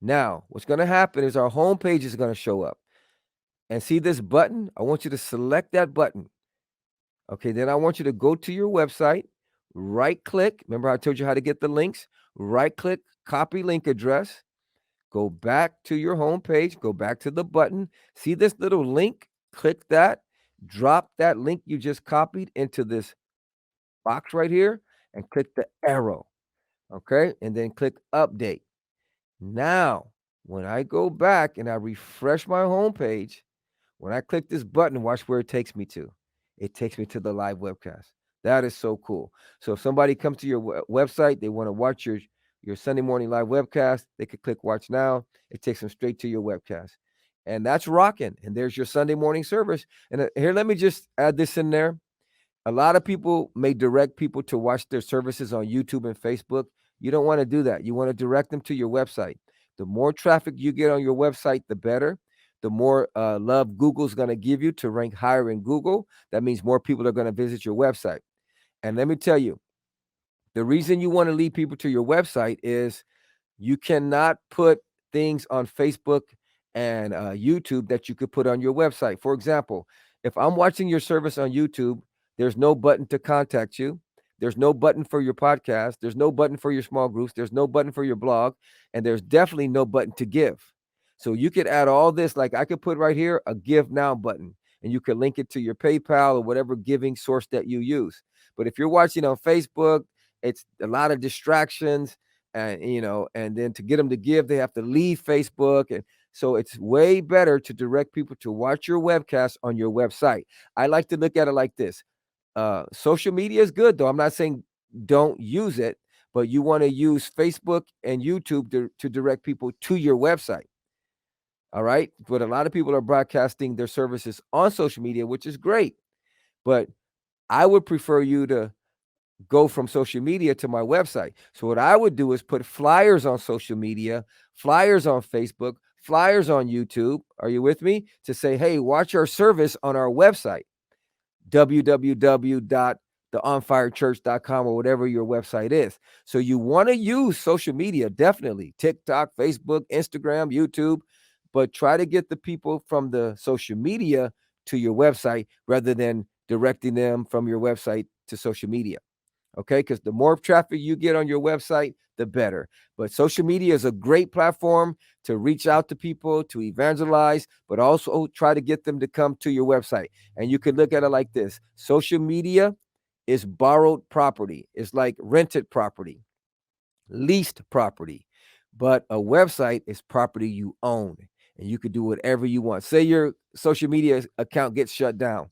Speaker 1: Now, what's going to happen is our home page is going to show up. And see this button? I want you to select that button. Okay, then I want you to go to your website, right click. Remember I told you how to get the links? Right click, copy link address. Go back to your home page, go back to the button. See this little link? Click that. Drop that link you just copied into this box right here and click the arrow. Okay, and then click update. Now, when I go back and I refresh my home page, when I click this button, watch where it takes me to. It takes me to the live webcast. That is so cool. So if somebody comes to your website, they want to watch your Sunday morning live webcast, they could click watch now. It takes them straight to your webcast. And that's rocking. And there's your Sunday morning service. And here, let me just add this in there. A lot of people may direct people to watch their services on YouTube and Facebook. You don't want to do that. You want to direct them to your website. The more traffic you get on your website, the better. The more love Google's going to give you to rank higher in Google. That means more people are going to visit your website. And let me tell you, the reason you want to lead people to your website is you cannot put things on Facebook and YouTube that you could put on your website. For example, if I'm watching your service on YouTube, there's no button to contact you. There's no button for your podcast. There's no button for your small groups. There's no button for your blog. And there's definitely no button to give. So you could add all this, like I could put right here a give now button, and you could link it to your PayPal or whatever giving source that you use. But if you're watching on Facebook it's a lot of distractions, and and then to get them to give, they have to leave Facebook. And so it's way better to direct people to watch your webcast on your website. I like to look at it like this. Social media is good, though. I'm not saying don't use it, but you want to use Facebook and YouTube to direct people to your website. All right. But a lot of people are broadcasting their services on social media, which is great. But I would prefer you to go from social media to my website. So what I would do is put flyers on social media, flyers on Facebook, flyers on YouTube. Are you with me? To say, hey, watch our service on our website, www.theonfirechurch.com, or whatever your website is. So you want to use social media, definitely TikTok, Facebook, Instagram, YouTube, but try to get the people from the social media to your website rather than directing them from your website to social media. Okay, because the more traffic you get on your website, the better. But social media is a great platform to reach out to people, to evangelize, but also try to get them to come to your website. And you can look at it like this: social media is borrowed property, it's like rented property, leased property. But a website is property you own, and you could do whatever you want. Say your social media account gets shut down,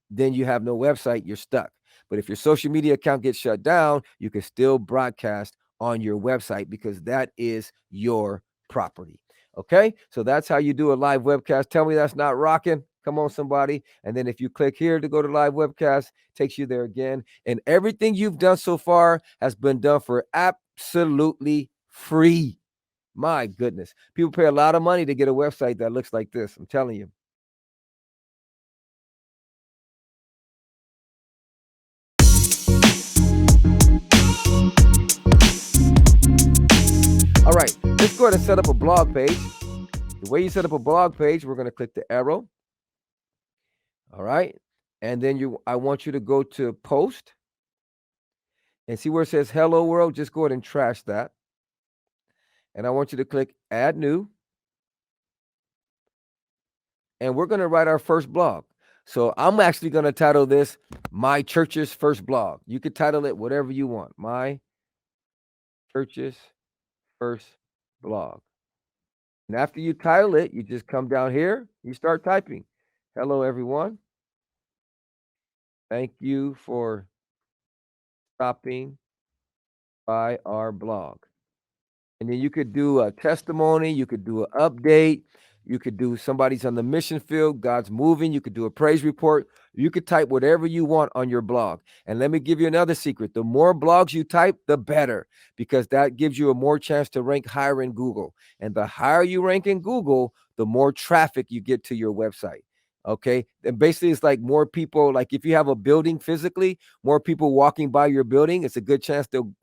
Speaker 1: then you have no website, you're stuck. But if your social media account gets shut down, you can still broadcast on your website because that is your property. Okay, so that's how you do a live webcast. Tell me that's not rocking. Come on, somebody. And then if you click here to go to live webcast, takes you there again. And everything you've done so far has been done for absolutely free. My goodness. People pay a lot of money to get a website that looks like this. I'm telling you. All right, let's go ahead and set up a blog page. The way you set up a blog page, we're going to click the arrow. All right. And then I want you to go to post and see where it says hello world. Just go ahead and trash that. And I want you to click add new. And we're going to write our first blog. So I'm actually going to title this My Church's First Blog. You could title it whatever you want. My Church's First Blog. And after you title it, you just come down here, you start typing. Hello, everyone. Thank you for stopping by our blog. And then you could do a testimony, you could do an update, you could do somebody's on the mission field, God's moving, you could do a praise report. You could type whatever you want on your blog. And let me give you another secret. The more blogs you type, the better, because that gives you a more chance to rank higher in Google. And the higher you rank in Google, the more traffic you get to your website. Okay. And basically, it's like more people, like if you have a building physically, more people walking by your building, it's a good chance they'll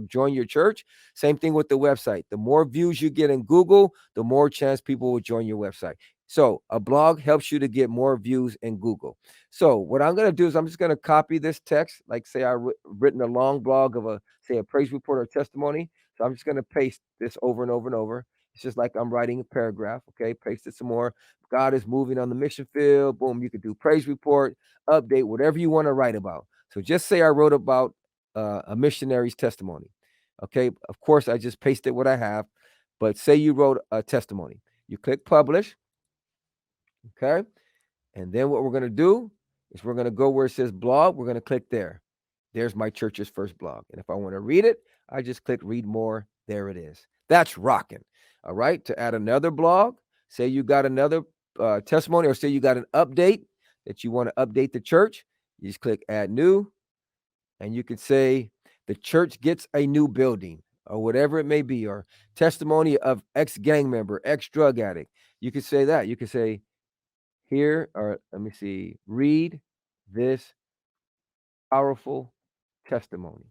Speaker 1: join your church. Same thing with the website. The more views you get in Google, the more chance people will join your website. So a blog helps you to get more views in Google. So what I'm going to do is I'm just going to copy this text, like say I've written a long blog of say a praise report or testimony. So I'm just going to paste this over and over and over. It's just like I'm writing a paragraph. Okay, paste it some more. God is moving on the mission field. Boom, you could do praise report, update, whatever you want to write about. So just say I wrote about a missionary's testimony. Okay, of course, I just pasted what I have, but say you wrote a testimony. You click publish. Okay, and then what we're going to do is we're going to go where it says blog. We're going to click there. There's my church's first blog. And if I want to read it, I just click read more. There it is. That's rocking. All right, to add another blog, say you got another testimony, or say you got an update that you want to update the church, you just click add new. And you could say the church gets a new building, or whatever it may be, or testimony of ex gang member, ex drug addict. You could say that. You could say here, or let me see, read this powerful testimony.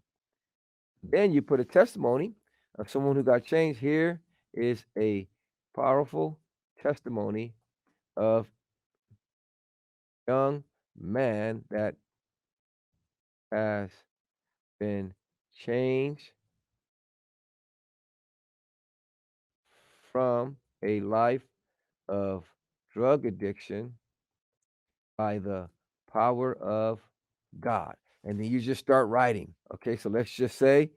Speaker 1: Then you put a testimony of someone who got changed. Here is a powerful testimony of young man that has been changed from a life of drug addiction by the power of God. and then you just start writing. Okay, so let's just say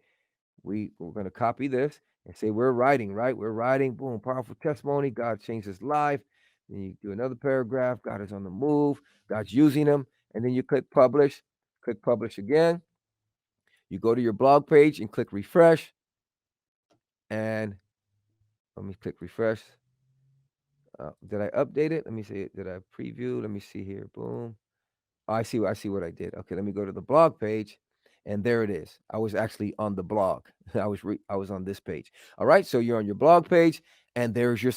Speaker 1: we're going to copy this and say we're writing, right? We're writing, boom, powerful testimony. God changed his life. Then you do another paragraph. God is on the move. God's using him. And then you click publish again. You go to your blog page and click refresh. And let me click refresh. Did I update it? Let me see. Did I preview? Let me see here. Boom. Oh, I see what I did. Okay, let me go to the blog page, and there it is. I was actually on the blog. I was on this page. All right, so you're on your blog page, and there's your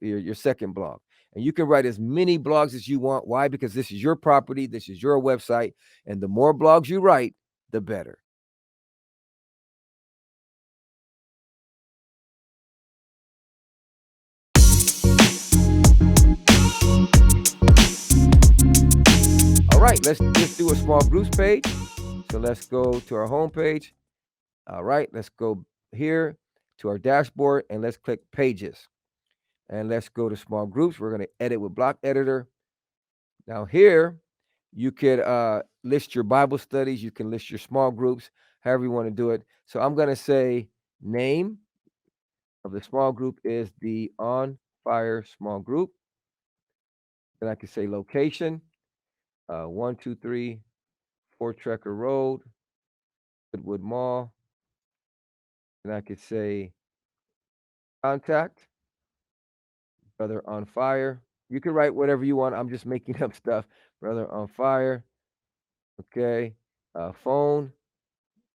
Speaker 1: your second blog. And you can write as many blogs as you want. Why? Because this is your property, this is your website, and the more blogs you write, the better. All right, let's just do a small groups page. So let's go to our home page. All right, let's go here to our dashboard and let's click pages. And let's go to small groups. We're going to edit with block editor. Now here, you could list your Bible studies. You can list your small groups, however you want to do it. So I'm going to say name of the small group is the On Fire small group. Then I can say location, 123 Fort Trekker Road, Goodwood Mall. And I could say contact, Brother on Fire. You can write whatever you want. I'm just making up stuff. Brother on Fire. Okay. Phone.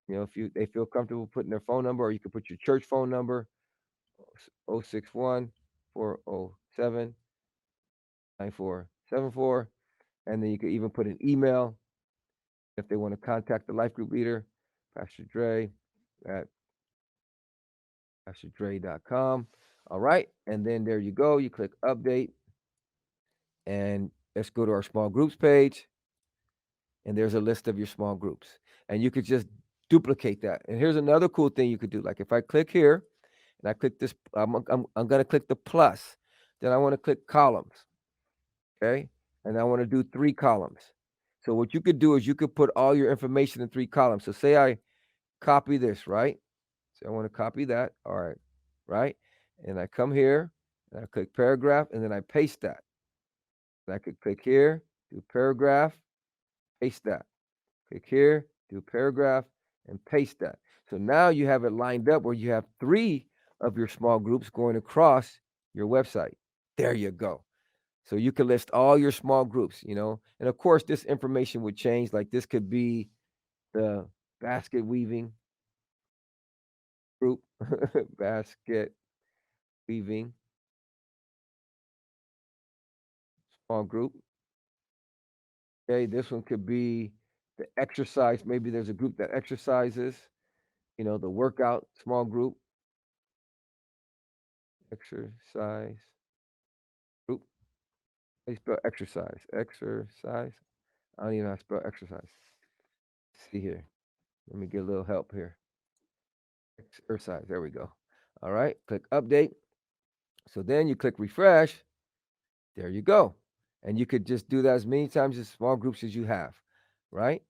Speaker 1: You know, if they feel comfortable putting their phone number, or you can put your church phone number, 061 407 9474. And then you can even put an email if they want to contact the life group leader, Pastor Dre at PastorDre.com. All right. And then there you go. You click update. And let's go to our small groups page. And there's a list of your small groups. And you could just duplicate that. And here's another cool thing you could do. Like if I click here and I click this, I'm going to click the plus. Then I want to click columns. Okay. And I want to do 3 columns. So what you could do is you could put all your information in 3 columns. So say I copy this, right? So I want to copy that. All right. Right. And I come here and I click paragraph and then I paste that. And I could click here, do paragraph, paste that. Click here, do paragraph, and paste that. So now you have it lined up where you have 3 of your small groups going across your website. There you go. So you can list all your small groups, you know, and of course, this information would change. Like this could be the basket weaving group, basket weaving small group. Okay, this one could be the exercise. Maybe there's a group that exercises, you know, the workout small group, exercise group. How do you spell exercise? Exercise. I don't even know how to spell exercise. Let's see here. Let me get a little help here. Exercise. There we go. All right. Click update. So then you click refresh. There you go. And you could just do that as many times as small groups as you have. Right.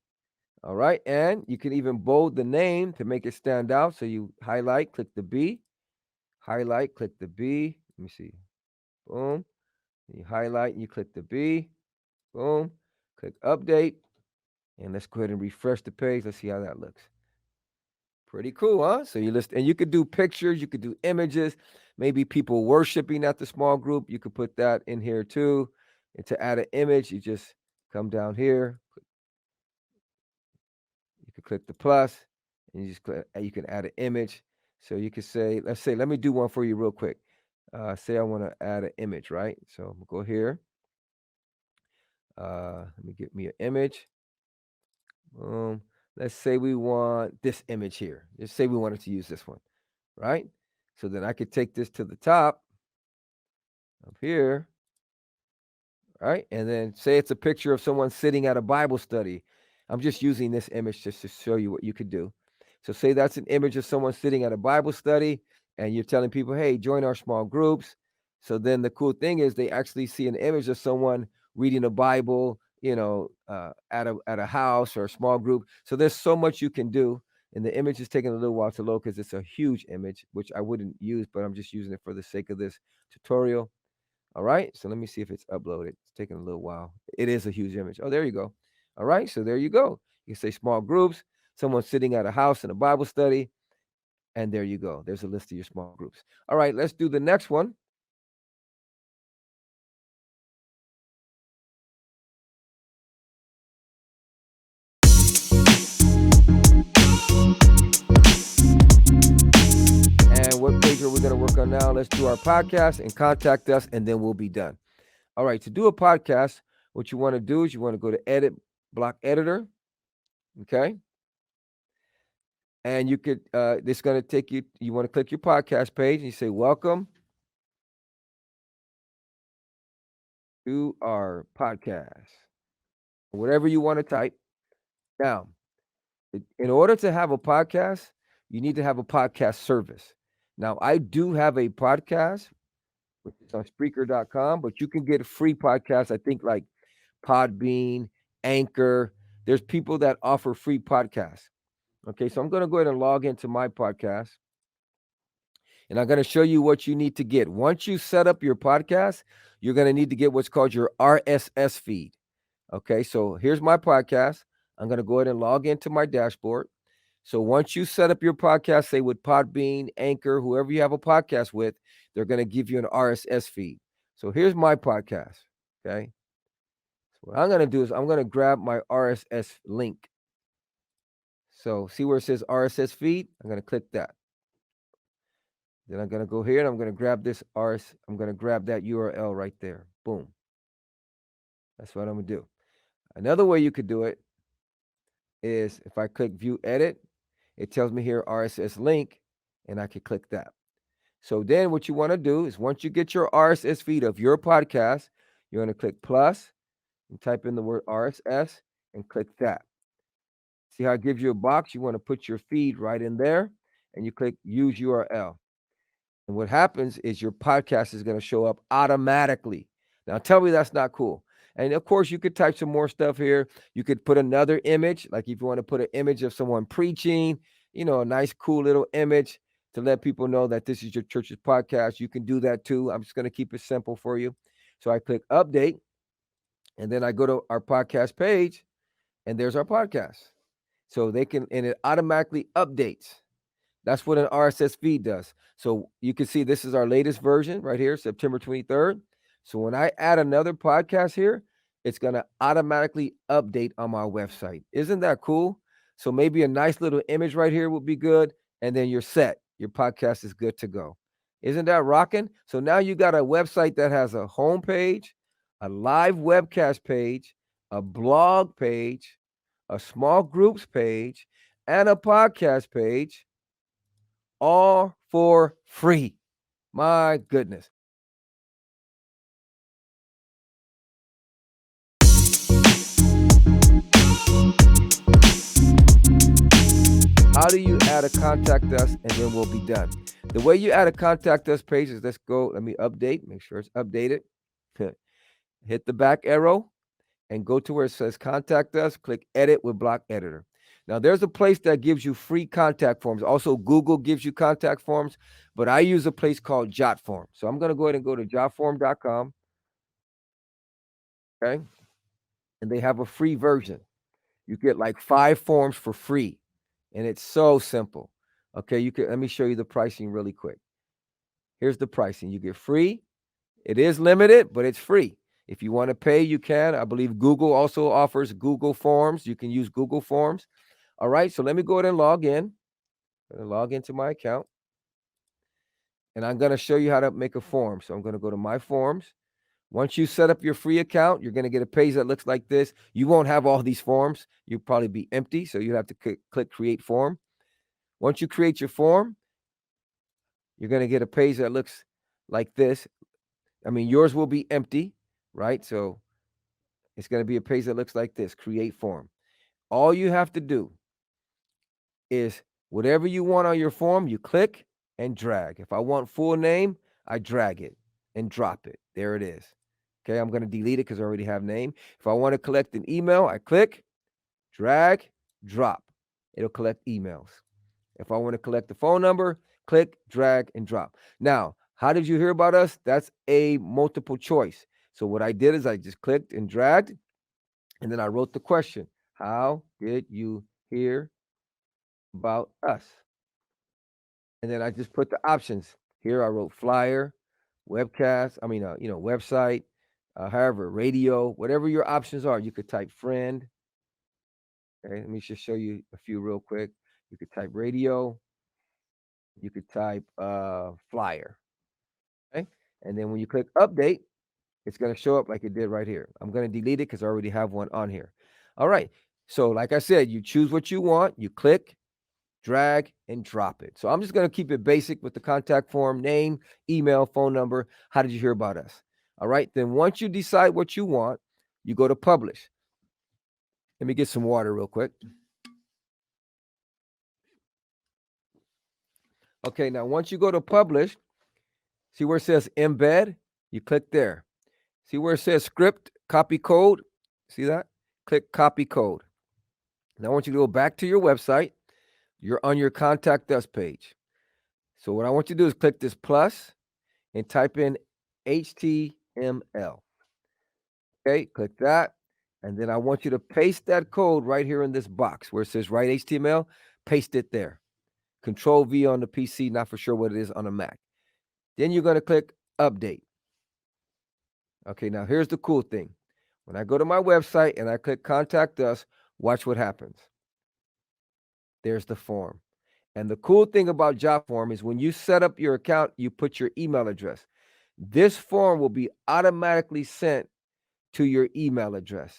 Speaker 1: All right. And you can even bold the name to make it stand out. So you highlight, click the B, highlight, click the B. Let me see. Boom. You highlight and you click the B. Boom. Click update. And let's go ahead and refresh the page. Let's see how that looks. Pretty cool, huh? So you list, and you could do pictures, you could do images, maybe people worshiping at the small group. You could put that in here too. And to add an image, you just come down here. You can click the plus, and you just click, you can add an image. So you could say, let's say, let me do one for you real quick. Say I want to add an image, right? So I'm gonna go here. Let me get me an image. Let's say we want this image here. Just say we wanted to use this one, right? So then I could take this to the top of here, right? And then say it's a picture of someone sitting at a Bible study. I'm just using this image just to show you what you could do. So say that's an image of someone sitting at a Bible study, and you're telling people, hey, join our small groups. So then the cool thing is they actually see an image of someone reading a Bible, at a house or a small group. So there's so much you can do. And the image is taking a little while to load because it's a huge image, which I wouldn't use, but I'm just using it for the sake of this tutorial. All right. So let me see if it's uploaded. It's taking a little while. It is a huge image. Oh, there you go. All right. So there you go. You can say small groups, someone sitting at a house in a Bible study. And there you go. There's a list of your small groups. All right. Let's do the next one. And what page are we going to work on now? Let's do our podcast and contact us, and then we'll be done. All right. To do a podcast, what you want to do is you want to go to Edit Block Editor. Okay. And you could, it's going to take you, you want to click your podcast page and you say, welcome to our podcast. Whatever you want to type. Now, in order to have a podcast, you need to have a podcast service. Now, I do have a podcast, which is on Spreaker.com, but you can get free podcasts. I think like Podbean, Anchor. There's people that offer free podcasts. Okay, so I'm going to go ahead and log into my podcast. And I'm going to show you what you need to get. Once you set up your podcast, you're going to need to get what's called your RSS feed. Okay, so here's my podcast. I'm going to go ahead and log into my dashboard. So once you set up your podcast, say with Podbean, Anchor, whoever you have a podcast with, they're going to give you an RSS feed. So here's my podcast. Okay. So what I'm going to do is I'm going to grab my RSS link. So see where it says RSS feed? I'm going to click that. Then I'm going to go here and I'm going to grab this I'm going to grab that URL right there. Boom. That's what I'm going to do. Another way you could do it is if I click view edit, it tells me here RSS link, and I can click that. So then what you want to do is once you get your RSS feed of your podcast, you're going to click plus and type in the word RSS and click that. See how it gives you a box? You want to put your feed right in there and you click use URL. And what happens is your podcast is going to show up automatically. Now tell me that's not cool. And of course, you could type some more stuff here. You could put another image, like if you want to put an image of someone preaching, a nice, cool little image to let people know that this is your church's podcast. You can do that too. I'm just going to keep it simple for you. So I click update, and then I go to our podcast page, and there's our podcast. So and it automatically updates. That's what an RSS feed does. So you can see this is our latest version right here, September 23rd. So when I add another podcast here, it's going to automatically update on my website. Isn't that cool? So maybe a nice little image right here would be good. And then you're set. Your podcast is good to go. Isn't that rocking? So now you got a website that has a home page, a live webcast page, a blog page, a small groups page, and a podcast page, all for free. My goodness. How do you add a contact us and then we'll be done? The way you add a contact us page is let me update, make sure it's updated. Hit the back arrow and go to where it says contact us, click edit with Block Editor. Now there's a place that gives you free contact forms. Also Google gives you contact forms, but I use a place called JotForm. So I'm going to go ahead and go to jotform.com. Okay. And they have a free version. You get like 5 forms for free. And it's so simple. Okay, let me show you the pricing really quick. Here's the pricing. You get free. It is limited, but it's free. If you want to pay, you can. I believe Google also offers Google Forms. You can use Google Forms. All right, so let me go ahead and log in. I'm going to log into my account. And I'm going to show you how to make a form. So I'm going to go to my forms. Once you set up your free account, you're going to get a page that looks like this. You won't have all these forms. You'll probably be empty. So you have to click create form. Once you create your form, you're going to get a page that looks like this. I mean, yours will be empty, right? So it's going to be a page that looks like this, create form. All you have to do is whatever you want on your form, you click and drag. If I want full name, I drag it and drop it. There it is. Okay, I'm going to delete it because I already have name. If I want to collect an email, I click, drag, drop. It'll collect emails. If I want to collect the phone number, click, drag, and drop. Now, how did you hear about us? That's a multiple choice. So what I did is I just clicked and dragged, and then I wrote the question. How did you hear about us? And then I just put the options. Here I wrote flyer, webcast, website, however, radio, whatever your options are. You could type friend. Okay, let me just show you a few real quick. You could type radio. You could type flyer. Okay, and then when you click update, it's going to show up like it did right here. I'm going to delete it because I already have one on here. All right. So like I said, you choose what you want. You click, drag, and drop it. So I'm just going to keep it basic with the contact form, name, email, phone number. How did you hear about us? All right. Then once you decide what you want, you go to publish. Let me get some water real quick. Okay. Now, once you go to publish, see where it says embed? You click there. See where it says script, copy code? See that? Click copy code. Now, I want you to go back to your website. You're on your contact us page. So what I want you to do is click this plus and type in HTML. Okay, click that. And then I want you to paste that code right here in this box where it says write HTML. Paste it there. Control V on the PC, not for sure what it is on a Mac. Then you're going to click update. Okay, now here's the cool thing. When I go to my website and I click contact us, watch what happens. There's the form. And the cool thing about JotForm is when you set up your account, you put your email address. This form will be automatically sent to your email address.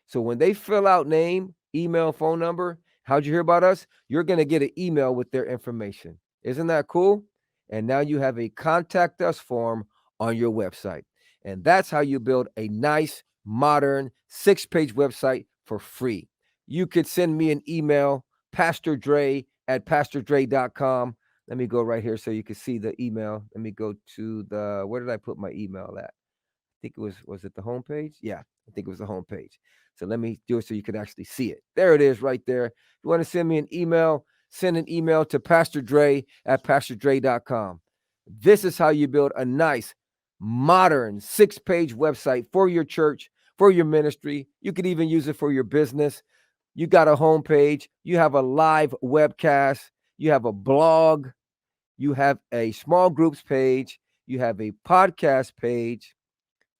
Speaker 1: So when they fill out name, email, phone number, how'd you hear about us? You're going to get an email with their information. Isn't that cool? And now you have a contact us form on your website. And that's how you build a nice, modern, 6-page website for free. You could send me an email, Pastor Dre at PastorDre.com. Let me go right here so you can see the email. Let me go to where did I put my email at? I think it was it the homepage? Yeah, I think it was the homepage. So let me do it so you can actually see it. There it is right there. If you want to send me an email, send an email to Pastor Dre at PastorDre.com. This is how you build a nice, modern 6-page website for your church, for your ministry. You could even use it for your business. You got a homepage. You have a live webcast. You have a blog. You have a small groups page. You have a podcast page.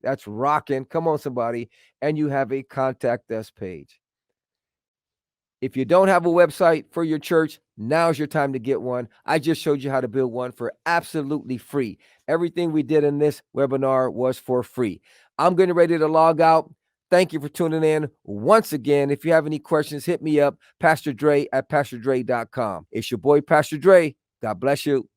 Speaker 1: That's rocking. Come on, somebody. And you have a contact us page. If you don't have a website for your church, now's your time to get one. I just showed you how to build one for absolutely free. Everything we did in this webinar was for free. I'm getting ready to log out. Thank you for tuning in. Once again, if you have any questions, hit me up, Pastor Dre at PastorDre.com. It's your boy, Pastor Dre. God bless you.